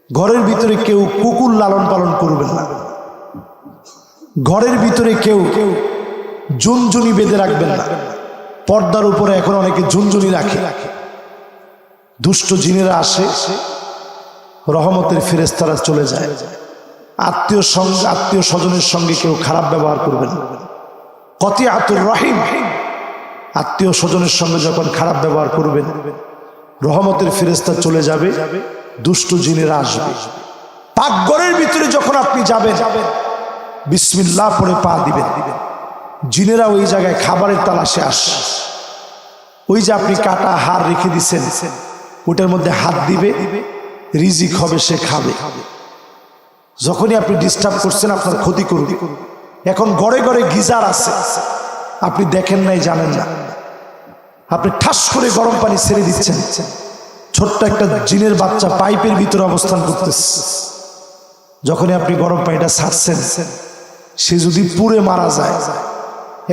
ঘরের ভিতরে কেউ কুকুর লালন পালন করবেন না। ঘরের ভিতরে কেউ ঝুনঝুনি বেঁধে রাখবেন না। পর্দার উপরে এখন অনেকে ঝুনঝুনি রাখে। দুষ্ট জিনেরা আসে, রহমতের ফেরেশতারা চলে যায়। আত্মীয় স্বজনের সঙ্গে কেউ খারাপ ব্যবহার করবেন না। কতিয়াতুর রহিম, আত্মীয় স্বজনের সঙ্গে যখন খারাপ ব্যবহার করবেন, রহমতের ফেরেশতা চলে যাবে, দুষ্ট জিনেরা আসবে। পাকঘরের ভিতরে যখন আপনি যাবেন, বিসমিল্লাহ পড়ে পা দিবেন, জিনেরা ওই জায়গায় খাবারের তালাশে আসে। ওই যে আপনি কাটা হাড় রেখে দিচ্ছেন, ওটার মধ্যে হাত দিবে, রিজিক হবে, সে খাবে। যখনই আপনি ডিস্টার্ব করছেন, আপনার ক্ষতি করবে। এখন ঘরে ঘরে গিজার আছে, আপনি দেখেন নাই, জানেন না। আপনি ঠাস করে গরম পানি ছেড়ে দিচ্ছেন, ছোট্ট একটা জিনের বাচ্চা পাইপের ভিতরে অবস্থান করতেছে। যখনই আপনি গরম পানিটা ছাড়ছেন, সে যদি পুড়ে মারা যায়,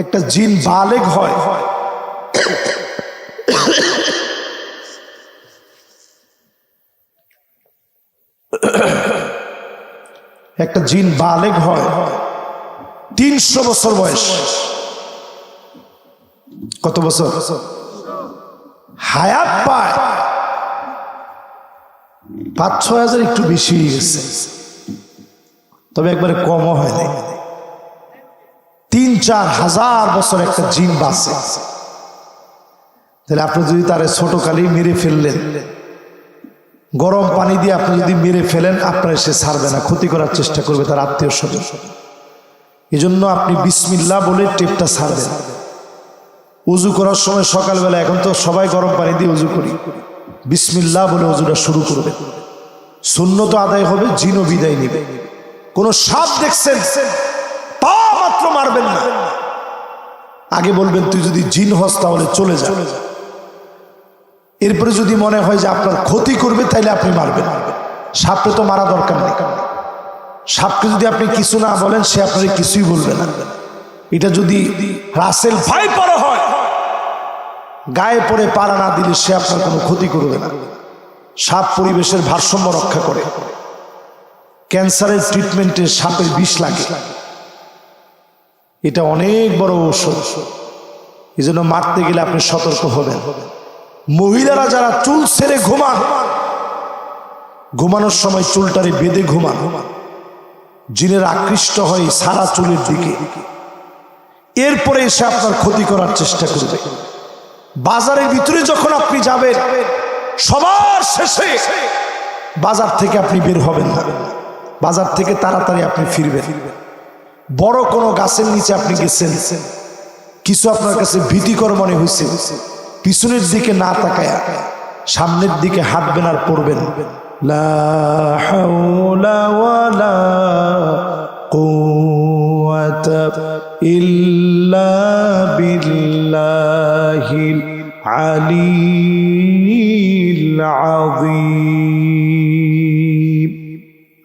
একটা জিন বালেগ হয়, একটা জিন বালেগ হয় 300 বছর বয়স। কত বছর হায়াত পায়? 5-6 হাজার, একটু বেশি হয়ে গেছে, তবে একবারে কমও হয় না। 3-4 হাজার বছর একটা জিন বাঁচে। তাহলে আপনি যদি তারে ছোট কালেই মেরে ফেললেন, গরম পানি দিয়ে আপনি যদি মেরে ফেলেন, আপনার সে ছাড়বে না, ক্ষতি করার চেষ্টা করবে তার আত্মীয় স্বজন। এই জন্য আপনি বিসমিল্লাহ বলে টেপটা ছাড়বেন। উজু করার সময় সকালবেলা, এখন তো সবাই গরম পানি দিয়ে উজু করি, বিসমিল্লাহ বলে উজুটা শুরু করবে। সুন্নত আদায় হবে, জিনও বিদায় নেবে। কোন সাপ দেখছেন, পা মাত্র মারবেন না, আগে বলবেন তুই যদি জিন হস তাহলে চলে যা। এরপরে যদি মনে হয় যে আপনার ক্ষতি করবে, তাইলে আপনি মারবেন। সাপকে তো মারা দরকার নেই। সাপকে যদি আপনি কিছু না বলেন, সে আপনার কিছুই বলবে না। এটা যদি রাসেল ভাইপার হয়, গায়ে পড়ে পাড়া না দিলে সে আপনার কোনো ক্ষতি করবে না। সাপ পরিবেশের ভারসাম্য রক্ষা করে। ক্যান্সারের ট্রিটমেন্টে সাপের বিষ লাগে, এটা অনেক বড় ঔষধ। এই জন্য মারতে গেলে আপনি সতর্ক হবেন। মহিলারা যারা চুল ছেড়ে ঘুমান, ঘুমানোর সময় চুলটারে বেঁধে ঘুমান, জিনের আকৃষ্ট হয় সারা চুলের দিকে, এরপরে এসে আপনার ক্ষতি করার চেষ্টা করবে। বাজারের ভিতরে যখন আপনি যাবেন, সবার শেষে বাজার থেকে আপনি বের হবেন না, বাজার থেকে তাড়াতাড়ি আপনি ফিরবেন। বড় কোনো গাছের নিচে আপনি গেছেন, কিছু আপনার কাছে ভীতিকর মনে হয়েছে, পিছনের দিকে না তাকায়া সামনের দিকে হাঁটবেন আর পড়বেন, লা হাওলা ওয়ালা কুওয়াতা ইল্লা বিল্লাহিল আলিয়্যিল আযীম।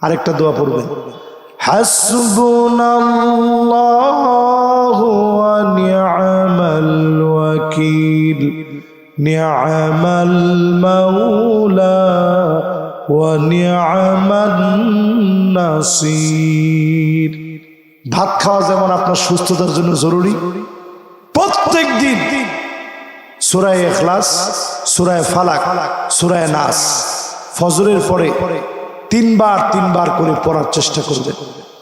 আরেকটা দোয়া পড়বেন, হাসবুনাল্লাহু ওয়া নি'মাল ওয়াকিল, নি'মাল মাওলা ওয়া নি'মান নাসির। ভাত খাওয়া যেমন আপনার সুস্থতার জন্য জরুরি, প্রত্যেক দিন সূরা ইখলাস, সূরা ফালাক, সূরা নাস ফজরের পরে তিনবার করে পড়ার চেষ্টা করবেন।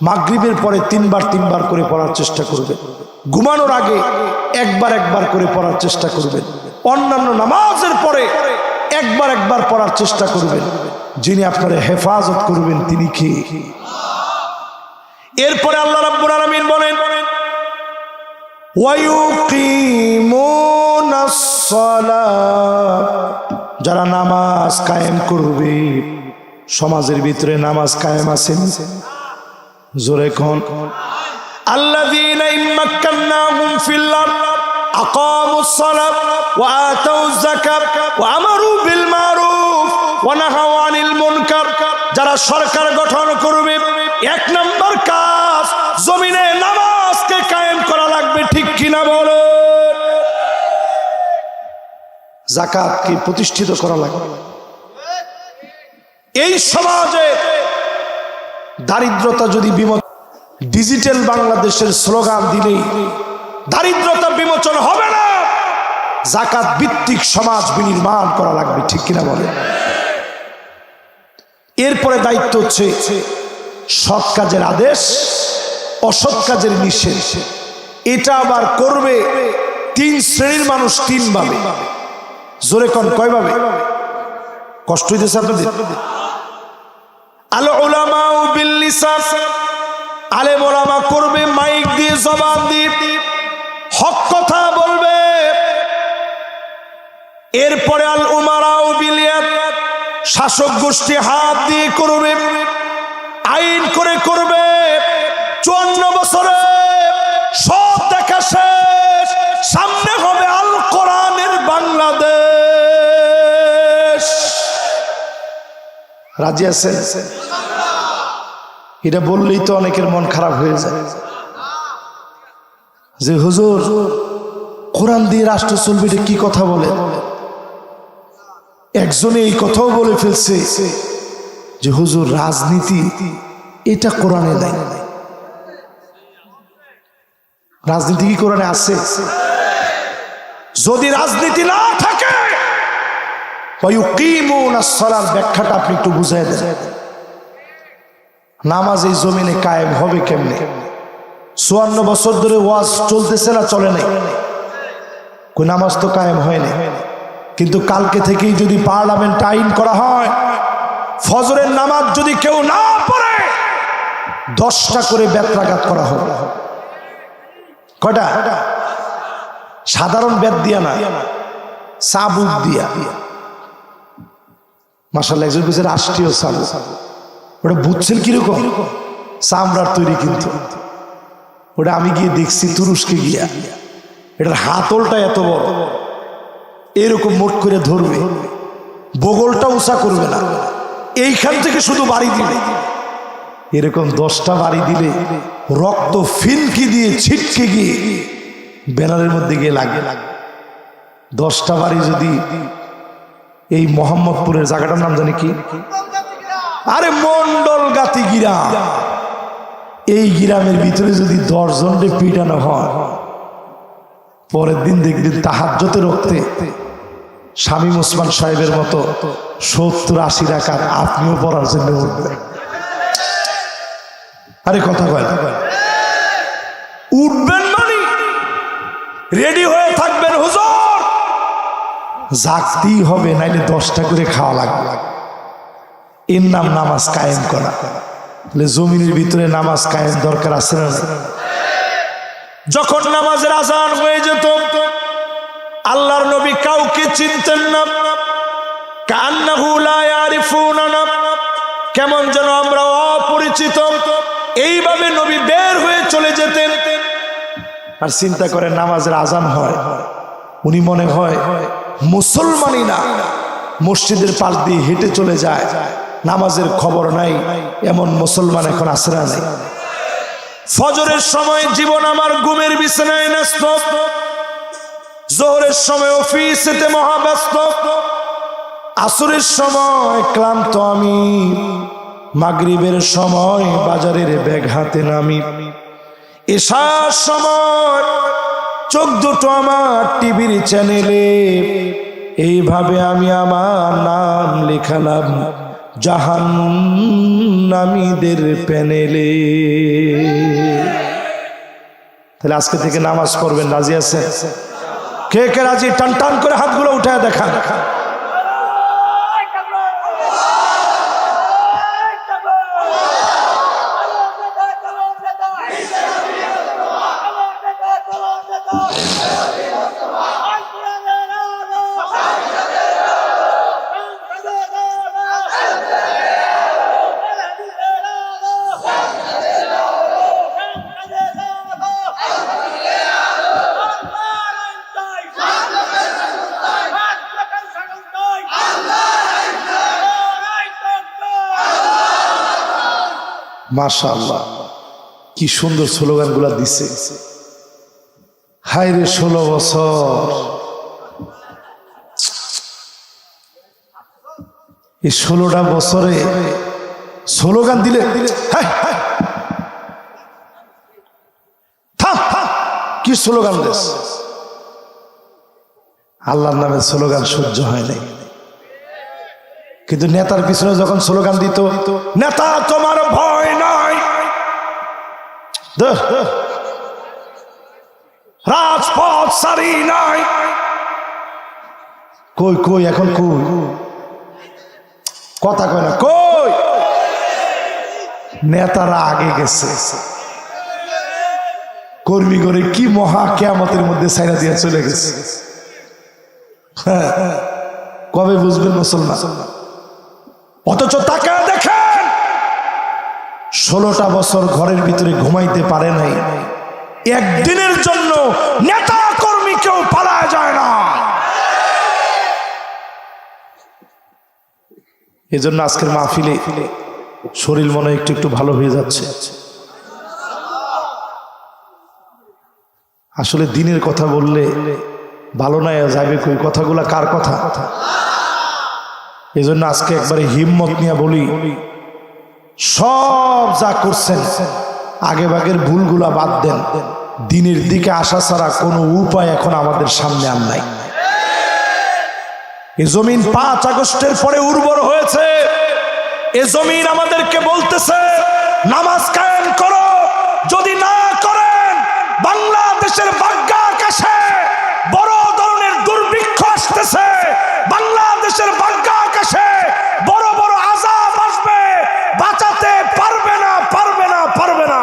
মাগরিবের পরে তিনবার করে পড়ার চেষ্টা করবেন। ঘুমানোর আগে একবার করে পড়ার চেষ্টা করবেন। অন্যান্য নামাজের পরে একবার পড়ার চেষ্টা করবেন। যিনি আপনার হেফাজত করবেন তিনি কে? এরপরে আল্লাহ রাব্বুল আলামিন বলেন ওয়ায়ুকিমুনাস সালাত, যারা নামাজ কায়েম করবে। সমাজের ভিতরে নামাজ কায়েম আছেন? জোরে কোন? আল্লাযীনা ইম্মাক্কান্নাহুম ফিল আরদ আকামুস সালাত ওয়া আতাউয যাকাত ওয়া আমারু বিল মারুফ ওয়া নাহাউ আনিল মুনকার। যারা সরকার গঠন করবে, এক নাম্বার কাজ জমিনে নামাজকে কায়েম করা লাগবে, ঠিক কিনা বলো? যাকাতকে প্রতিষ্ঠিত করা লাগবে। এই সমাজে দারিদ্রতা যদি ডিজিটাল বাংলাদেশের স্লোগান দিলেই দারিদ্রতা বিমোচন হবে না। যাকাত ভিত্তিক সমাজ বিনির্মাণ করা লাগবে, ঠিক কিনা বলে? এরপরে দায়িত্ব হচ্ছে সৎ কাজের আদেশ, অসৎ কাজের নিষেধ। এটা আবার করবে তিন শ্রেণীর মানুষ, তিন ভাবে। জোরে কোন কয়ভাবে? কষ্ট হইতেছে আপনাদের? আল উলামাউ বিল লিসান, আলেম ওলামা করবে মাইক দিয়ে, জবান দিয়ে হক কথা বলবে। এরপরে আল উমারাউ বিল ইয়াদ, শাসক গোষ্ঠী হাত দিয়ে করবে, আইন করে করবে। 54 বছরে সব দেখা শেষ, সামনে হবে আল কোরআনের বাংলাদেশ। রাজি আছেন? এটা বললেই তো অনেকের মন খারাপ হয়ে যায় যে হুজুর কোরআন দিয়ে রাষ্ট্র চলবে, এটা কি কথা বলে? একজনে এই কথাও বলে ফেলছে যে হুজুর রাজনীতি এটা কোরআনে নাই। রাজনীতি কি কোরআনে আছে? যদি রাজনীতি না থাকে ওয়ায়ুকিমুনাস সালাত ব্যাখ্যাটা আপনি একটু বুঝাই দেন। নামাজ এই জমিনে কায়েম হবে কেমনে? 54 বছর ধরে ওয়াজ চলতেছে না, চলে নাই? কোন নামাজ তো কায়েম হয় না। কিন্তু কালকে থেকেই যদি পার্লামেন্ট আইন করা হয়, ফজরের নামাজ যদি কেউ না পড়ে 10টা করে বেত্রাঘাত করা হবে। কয়টা? সাধারণ বেত দিয়া না, চাবুক দিয়া। মাশাআল্লাহ, একজন বুঝে রাষ্ট্রীয় চাবুক। ওটা বুঝছেন কিরকম? চামড়ার তৈরি, কিন্তু ওটা আমি গিয়ে দেখছি তুরস্কে গিয়া। এটার হাতলটা এত বড়, এরকম মোট করে ধরবে, বগলটা উঁচা করবে না, এইখান থেকে শুধু বাড়ি দিবে। এরকম 10টা বাড়ি দিলে রক্ত ফিনকি দিয়ে ছিটকে গিয়ে ব্যানারের মধ্যে গিয়ে লাগে। 10টা বাড়ি যদি এই মোহাম্মদপুরের জায়গাটার নাম জানি কি? আরে মন্ডল গাতি গ্রাম। এই গ্রামের ভিতরে যদি 10 জনকে পিটানো হয়, পরের দিন দেখবেন তাহাজ্জুদের রক্তে শামীম ওসমান সাহেবের মতো 70-80 রাকাত আপনিও পড়ার জন্য উঠবেন। আরে কথা কয় উঠবেন মানে রেডি হয়ে থাকবেন, হুজুর জাগতেই হবে, নাইলে 10টা করে খাওয়া লাগবে। এর নাম নামাজ কায়েম করা। জমিনের ভিতরে নামাজ কায়েম দরকার আছে না? যখন নামাজের আযান হয়ে যেত, আল্লাহর নবী কাউকে চিনতেন না। কান্নাহু লা ইয়ারিফুনা, কেমন যেন আমরা অপরিচিত। এইভাবে নবী বের হয়ে চলে যেতেন। আর চিন্তা করেন, নামাজের আযান হয়, উনি মনে হয় মুসলমানই না, মসজিদের পাশ দিয়ে হেঁটে চলে যায়, নামাজের খবর নাই। এমন মুসলমান এখন আছে না নাই? ফজরের সময় জীবন আমার ঘুমের বিছানায় ন্যস্ত, জোহরের সময় অফিসেতে মহাব্যস্ত, আসরের সময় ক্লান্ত আমি, মাগরিবের সময় বাজারের ব্যাগ হাতে নামি, এশার সময় চোখ দুটো আমার টিভির চ্যানেলে। এইভাবে আমি আমার নাম লেখালাম জাহান্নামীদের প্যানেলে। তাহলে আজকে থেকে নামাজ পড়বেন, রাজি আছেন? কে কে রাজি? টান টান করে হাতগুলো উঠায় দেখা। মাশাআল্লাহ, কি সুন্দর স্লোগানগুলা দিছে। হায় রে 16 বছর, এই 16টা বছরে স্লোগান দিলে কি স্লোগান দেশ। আল্লাহর নামে স্লোগান সহ্য হয় নাই, কিন্তু নেতার পিছনে যখন স্লোগান দিত, নেতা তোমার ভয় নাই, রাজপথ সারি নাই, কই কই এখন কই কথা কয় না, কই নেতারা আগে গেছে, কর্মী করে কি মহা কিয়ামতের মধ্যে ছাইরা দিয়ে চলে গেছে। কবে বুঝবেন মুসলমান? অথচ তাকে দেখেন 16টা বছর ঘরের ভিতরে ঘুমাইতে পারে নাই, একদিনের জন্য নেতা কর্মী কেউ পালায় যায় না। এজন্য আজকের মাহফিলে শরীর মনে একটু একটু ভালো হয়ে যাচ্ছে। আসলে দিনের কথা বললে ভালো না যাবে কই, কথাগুলা কার কথা? এই জন্য আজকে একবারে হিম্মত নিয়ে বলি, সব যা করছেন আগে ভাগের ভুলগুলা বাদ দেন, দিনের দিকে আসা ছাড়া কোনো উপায় এখন আমাদের সামনে আর নাই। এই জমিন 5 আগস্টের পরে উর্বর হয়েছে। এই জমিন আমাদেরকে বলতেছে নামাজ কায়েম করো, যদি না করেন বাংলাদেশের বাগ্যাকাশে বড় ধরনের দুর্ভিক্ষ আসতেছে, বাংলাদেশের বাগ্যাকাশে বড় বড় আযাব আসবে, বাঁচাতে পারবে না, পারবে না, পারবে না।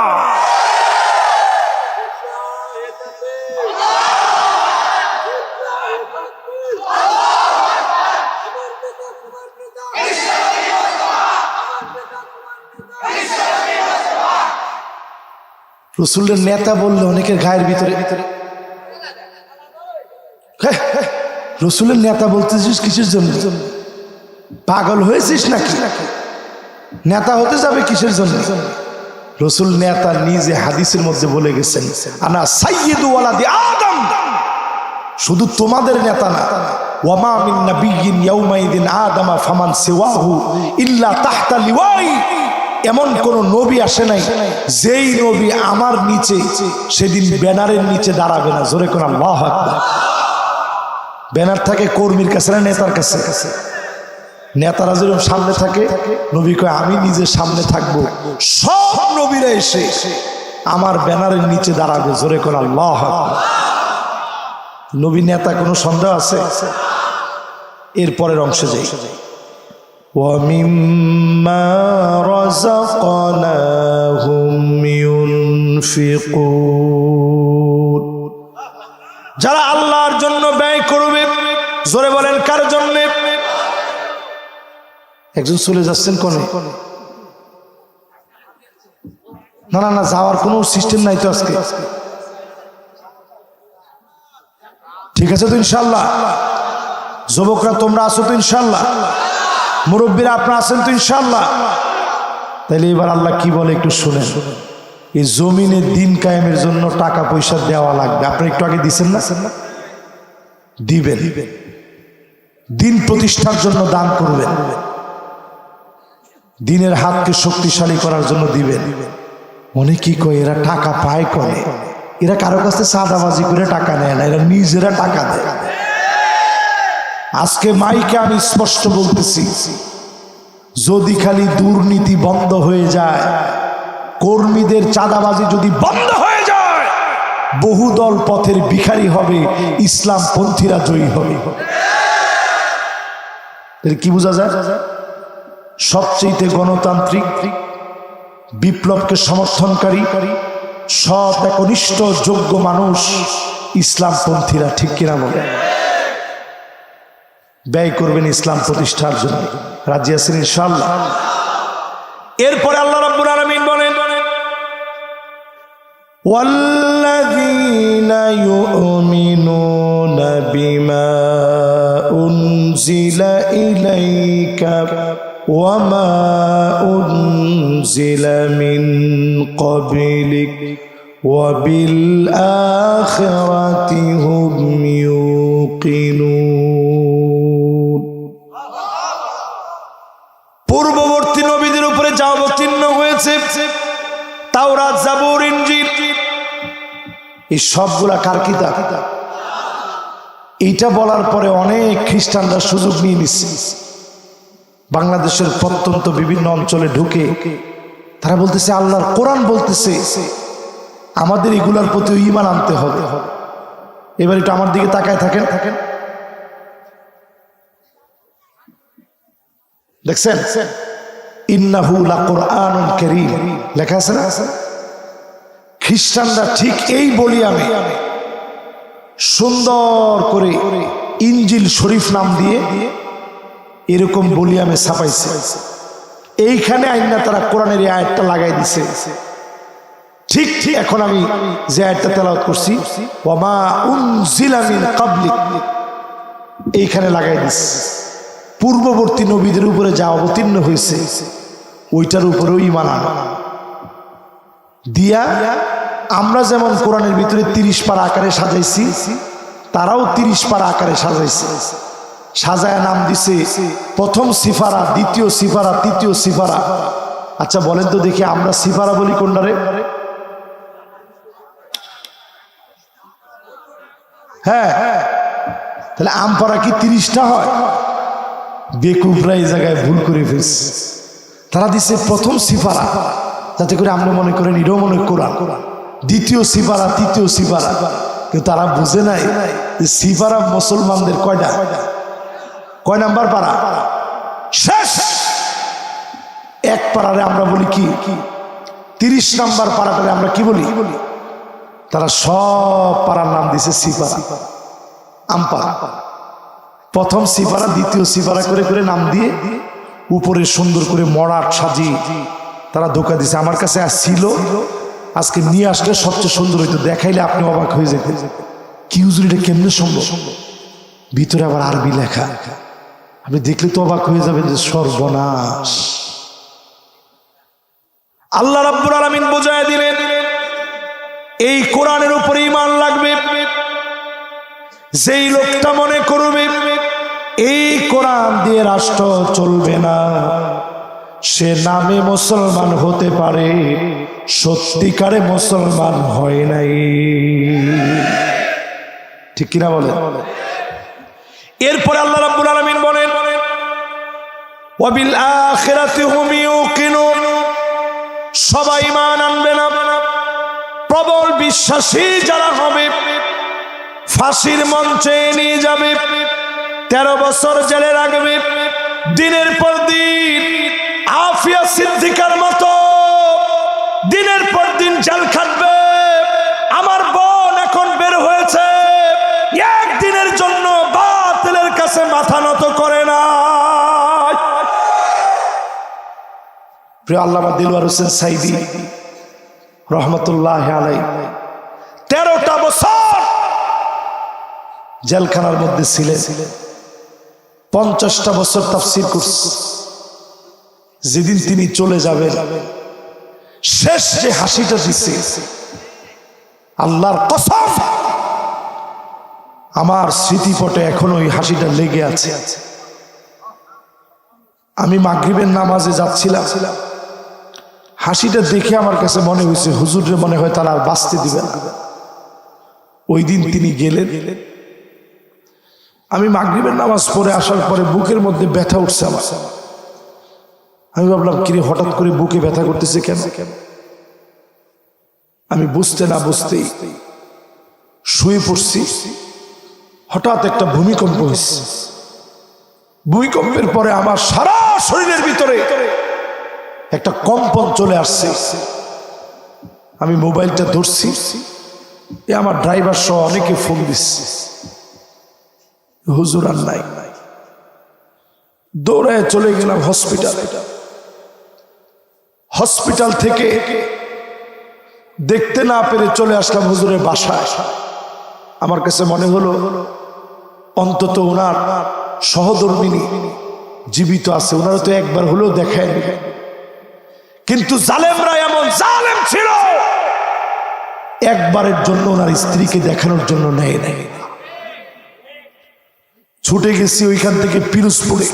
রসুলের নেতা বললে অনেকের গায়ের ভিতরে, রসুলের নেতা বলতেছিস কিসের জন্য? পাগল হয়েছিস নাকি? নেতা হতে যাবে কিসের জন্য? রসুল নেতা নিজে হাদিসের মধ্যে বলে গেছেন, আনা সাইয়্যিদু ওয়ালাদি আদম, শুধু তোমাদের নেতা না, ওয়ামা মিন নাবিয়্যিন ইয়াউমাইদিন আদামা ফামান সিওয়াহু ইল্লা তাহতা লিওয়াই, এমন কোন নবী আসে নাই যেই নবী আমার নিচে সেদিন ব্যানারের নিচে দাঁড়াবে না। জোরে কোন আল্লাহু আকবার। ব্যানার থাকে কর্মীর কাছে না নেতার কাছে? নেতারা যেরকম সামনে থাকে, নবী কয় আমি নিজে সামনে থাকবো, সব নবীরা এসে আমার ব্যানারের নিচে দাঁড়াবে। জোরে কোন আল্লাহু আকবার। নবী নেতা কোনো সন্দেহ আছে? এরপরের অংশে যাই, وَمِمَّا رَزَقْنَاهُمْ يُنْفِقُونَ, যারা আল্লাহর জন্য ব্যয় করবে। জোরে বলেন কার জন্য? একজন চলে যাচ্ছেন কোনে? না না না, যাওয়ার কোনো সিস্টেম নাই তো আজকে, ঠিক আছে তো ইনশাআল্লাহ? যুবকরা তোমরা আছো তো ইনশাআল্লাহ? মুরব্বীরা আপনারা আছেন তো ইনশাআল্লাহ? তাইলে এবার আল্লাহ কি বলে একটু শুনেন। এই জমিনে দিন কায়েমের জন্য টাকা পয়সা দেওয়া লাগবে। আপনি একটু আগে দিচ্ছেন না? দিবেন, দিন প্রতিষ্ঠার জন্য দান করবেন, দিনের হাতকে শক্তিশালী করার জন্য দিবেন। অনেকেই কয় এরা টাকা পায় করে, এরা কারো কাছে সাদাবাজি করে টাকা নেয় না, এরা নিজেরা টাকা দেয়। আজকে মাইকে আমি স্পষ্ট বলতেছি, যদি খালি দুর্নীতি বন্ধ হয়ে যায়, কর্মীদের চাঁদাবাজি যদি বন্ধ হয়ে যায়, বহুদল পথের ভিখারি হবে, ইসলাম পন্থীরা জয়ী হবে। কি বোঝা যায়? সবচেয়ে গণতান্ত্রিক, বিপ্লবকে সমর্থনকারী, সৎ একনিষ্ঠ যোগ্য মানুষ ইসলাম পন্থীরা, ঠিক কিনা বলে? ব্যয় করবেন ইসলাম প্রতিষ্ঠার জন্য। রাজি আছেন ইনশাআল্লাহ? এরপরে আল্লাহ রাব্বুল আলামিন বলেন, ওয়াল্লাযীনা ইউমিনুনা বিমা উনজিলা ইলাইকা ওয়া মা উনজিলা মিন ক্বাবলিক ওয়া বিল আখিরাতি হুম ইউকিনুন। পূর্ববর্তী নবীদের উপরে যা অবতীর্ণ হয়েছে, তাওরাত, জাবুর, ইনজিল, এই সবগুলা কার কিতাব? এইটা বলার পরে অনেক খ্রিস্টানরা সুযোগ নিয়ে নিচ্ছে, বাংলাদেশের প্রত্যন্ত বিভিন্ন অঞ্চলে ঢুকে তারা বলতেছে আল্লাহর কোরআন বলতেছে আমাদের এগুলার প্রতি ঈমান আনতে হবে। এবার একটু আমার দিকে তাকায় থাকেন, দেখছেন ইন্নাহু লাকুরআনুন কারীম লেখা আছে না? খ্রিস্টানরা ঠিক এই বলি আমি সুন্দর করে ইনজিল শরীফ নাম দিয়ে এরকম বলি আমি ছাপাইছে, এইখানে আইনা তারা কোরআনের এই আয়াতটা লাগাই দিছে। ঠিক ঠিক এখন আমি যে আয়াতটা তেলাওয়াত করছি, ওয়া মা উনজিলা মিন ক্বাবলিক, এইখানে লাগাই দিছে পূর্ববর্তী নবীদের উপরে যা অবতীর্ণ হয়েছে ওইটার উপরেও ঈমান আনা দিয়া। আমরা যেমন কোরআনের ভিতরে 30 পারা আকারে সাজাইছি, তারাও 30 পারা আকারে সাজাইছে। সাজায় নাম দিছে প্রথম সিফারা, দ্বিতীয় সিফারা, তৃতীয় সিফারা। আচ্ছা বলেন তো দেখি, আমরা সিফারা বলি কোনটারে? হ্যাঁ, তাহলে আমপারা কি 30টা হয়? বেকুবরা এই জায়গায় ভুল করে ফেলছে। তারা দিছে প্রথম সিফারা, যাতে করে আমরা মনে করেন এটাও মনে কোরআন। দ্বিতীয় সিফারা, তৃতীয় সিফারা, কিন্তু তারা বুঝে নাই যে সিফারা মুসলমানদের কয়টা, কয় নাম্বার পারা? শেষ এক পারারে আমরা বলি কি 30 নাম্বার পারাটারে আমরা কি বলি? তারা সব পারার নাম দিছে সিফারা, আমপারা। প্রথম সিফারা, দ্বিতীয় সিফারা করে করে নাম দিয়ে উপরে সুন্দর করে মরাট সাজিয়ে তারা ধোকা দিছে। আমার কাছে আসছিল, আজকে নিয়ে আসলে সবচেয়ে সুন্দর হইতো, দেখাইলে আপনি অবাক হয়ে যেতেন কি হুজুর এটা কেমনে সম্ভব। ভিতরে আবার আরবি লেখা, আপনি দেখলে তো অবাক হয়ে যাবেন যে সর্বনাশ। আল্লাহ রাব্বুল আলামিন বোঝায় দিলেন এই কোরআনের উপরে ঈমান লাগবে যেই লোকটা মনে করবে এই কোরআন দিয়ে রাষ্ট্র চলবে না, সে নামে মুসলমান হতে পারে, সত্যিকারে মুসলমান হয় নাই। ঠিক কিনা বলে? এরপরে আল্লাহ রাব্বুল আলামিন বলেন ওয়া বিল আখিরাতি হুম ইউকিনুন, সবাই ঈমান আনবে না। প্রবল বিশ্বাসী যারা হবে ফাঁসির মঞ্চে নিয়ে যাবে, 13 বছর জেলে রাখবে, দিনের পর দিন আফিয়া সিদ্দিকার মতো দিনের পর দিন জেল খাটবে। আমার বোন এখন বের হয়েছে, একদিনের জন্য বাতিলের কাছে মাথা নত করে না। প্রিয় আল্লামা দিলওয়ার হোসেন সাইদি রহমতুল্লাহ আলাইহি 13টা বছর জেলখানার মধ্যে ছিলেন, 50টা বছর তাফসীর করছে। যেদিন তিনি চলে যাবেন, শেষ যে হাসিটা দিছে, আল্লাহর কসম আমার স্মৃতিপটে এখনো ওই হাসিটা লেগে আছে। আমি মাগরিবের নামাজে যাচ্ছিলাম, হাসিটা দেখে আমার কাছে মনে হয়েছে হুজুরের মনে হয় তারা আর বাঁচতে দিবে না। ওই দিন তিনি গেলেন। আমি মাগরিবের নামাজ পড়ে আসার পরে বুকের মধ্যে ব্যথা উঠছে আমার। আমি ভাবলাম কিরে হঠাৎ করে বুকে ব্যথা করতেছে কেন? আমি বুঝতে না বুঝতেই শুয়ে পড়ছি। হঠাৎ একটা ভূমিকম্প হয়েছে। ভূমিকম্পের পরে আমার সারা শরীরের ভিতরে একটা কম্পন চলে আসছে। আমি মোবাইলটা ধরছি, আমার ড্রাইভার সহ অনেকে ফোন দিচ্ছে, হুজুর আর নাই। দৌড়ায় চলে গেলাম হসপিটালে। হসপিটাল থেকে দেখতে না পেরে চলে আসলাম হুজুরের বাসায়। আমার কাছে মনে হলো অন্তত ওনার সহধর্মিনী জীবিত আছে, ওনারা তো একবার হলেও দেখায়। কিন্তু জালেমরা এমন জালেম ছিল, একবারের জন্য ওনার স্ত্রীকে দেখানোর জন্য নেয় নাই। ছুটে গেছি ওইখান থেকে পিরোজপুরে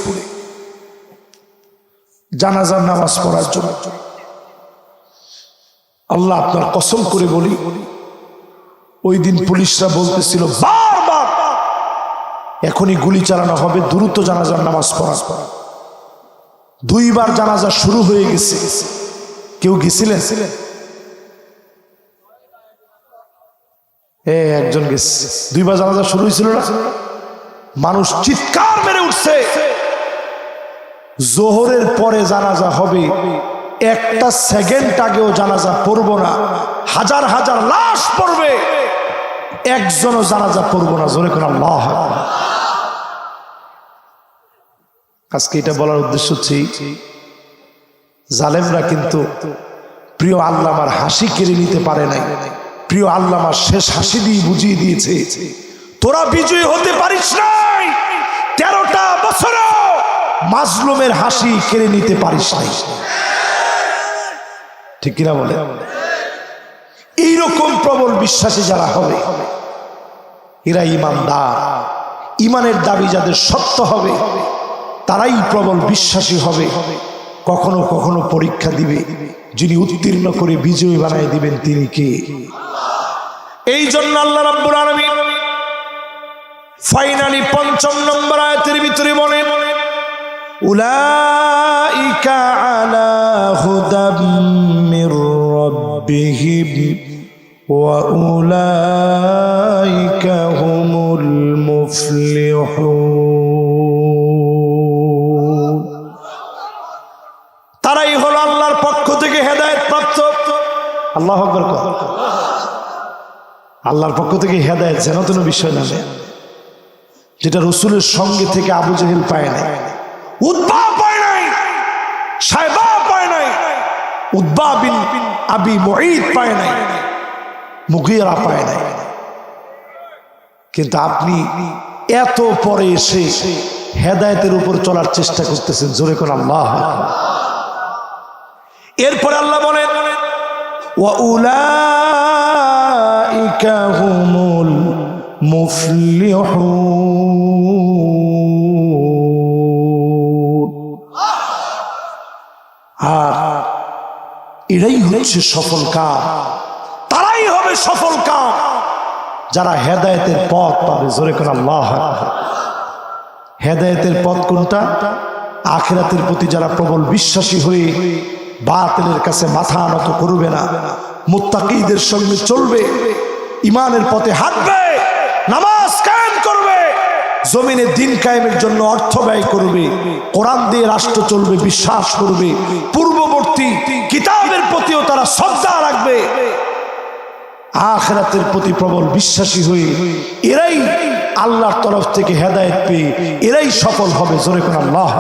জানাজার নামাজ পড়ার জন্য। আল্লাহ আপনার কসম করে বলি, ওই দিন পুলিশরা বলতেছিল বারবার এখনই গুলি চালানো হবে, দ্রুত জানাজার নামাজ পড়া। 2 বার জানাজা শুরু হয়ে গেছে। কেউ গেছিলেন? একজন গেছে। 2 বার জানাজা শুরু হয়েছিল না? মানুষ চিৎকার মেরে উঠছে। জোহরের পরে জানাজা হবে, একটা সেকেন্ড আগেও জানাজা পড়বো না। হাজার হাজার লাশ পড়বে, একজনও জানাজা পড়বো না। জোরে করে আল্লাহ। আজকে এটা বলার উদ্দেশ্য হচ্ছে জালেমরা কিন্তু প্রিয় আল্লামার হাসি কেড়ে নিতে পারে নাই। প্রিয় আল্লামার শেষ হাসি দিয়ে বুঝিয়ে দিয়েছে, তোরা বিজয়ী হতে পারিস নাই, 13টা বছরও মাজলুমের হাসি কেড়ে নিতে পারিস নাই। ঠিক কিনা বলে? এইরকম প্রবল বিশ্বাসী যারা হবে এরা ইমানদার। ইমানের দাবি যাদের সত্য হবে তারাই প্রবল বিশ্বাসী হবে। কখনো কখনো পরীক্ষা দিবে, যিনি উত্তীর্ণ করে বিজয়ী বানায় দিবেন তিনি কে? এই জন্য আল্লাহ রাব্বুল আলামিন ফাইনালি 5 নম্বর আয়াতের ভিতরে বলেন, উলাইকা আলা হুদাম মির রাব্বিহিম ওয়া উলাইকা হুমুল মুফলিহুন। তারাই হলো আল্লাহর পক্ষ থেকে হেদায়েত প্রাপ্ত। আল্লাহু আকবার। আল্লাহর পক্ষ থেকে হেদায়েত যেন কোনো বিষয় না, যেটা রাসূলের সঙ্গে থেকে আবু জেহেল পায় নাই, উতবা পায় নাই, সায়বা পায় নাই, উতবা বিন আবি মুঈদ পায় নাই, মুগীরা পায় নাই। কিন্তু আপনি এত পরে এসে হেদায়েতের উপর চলার চেষ্টা করতেছেন। জোরে করে আল্লাহ। এরপরে আল্লাহ বলেন, ওয়া উলাইকা হুমুল মুফলিহুন। আর এরাই হচ্ছে সফল কাম, তারাই হবে সফল কাম যারা হেদায়েতের পথ পাবে। জোরে করে আল্লাহ। হেদায়েতের পথ কোনটা? আখিরাতের প্রতি যারা প্রবল বিশ্বাসী হয়ে বাতিলের কাছে মাথা নত করবে না, মুত্তাকিদের সঙ্গে চলবে, ইমানের পথে হাঁটবে, নামাজ কায়েম করবে, জমিনে দিন কায়েমের জন্য অর্থ ব্যয় করবে, কোরআন দিয়ে রাষ্ট্র চলবে, বিশ্বাস করবে, পূর্ববর্তী কিতাবের প্রতিও তারা শ্রদ্ধা রাখবে, আখিরাতের প্রতি প্রবল বিশ্বাসী হয়ে এরাই আল্লাহর তরফ থেকে হেদায়েত পেয়ে এরাই সফল হবে। জোরে করে আল্লাহ।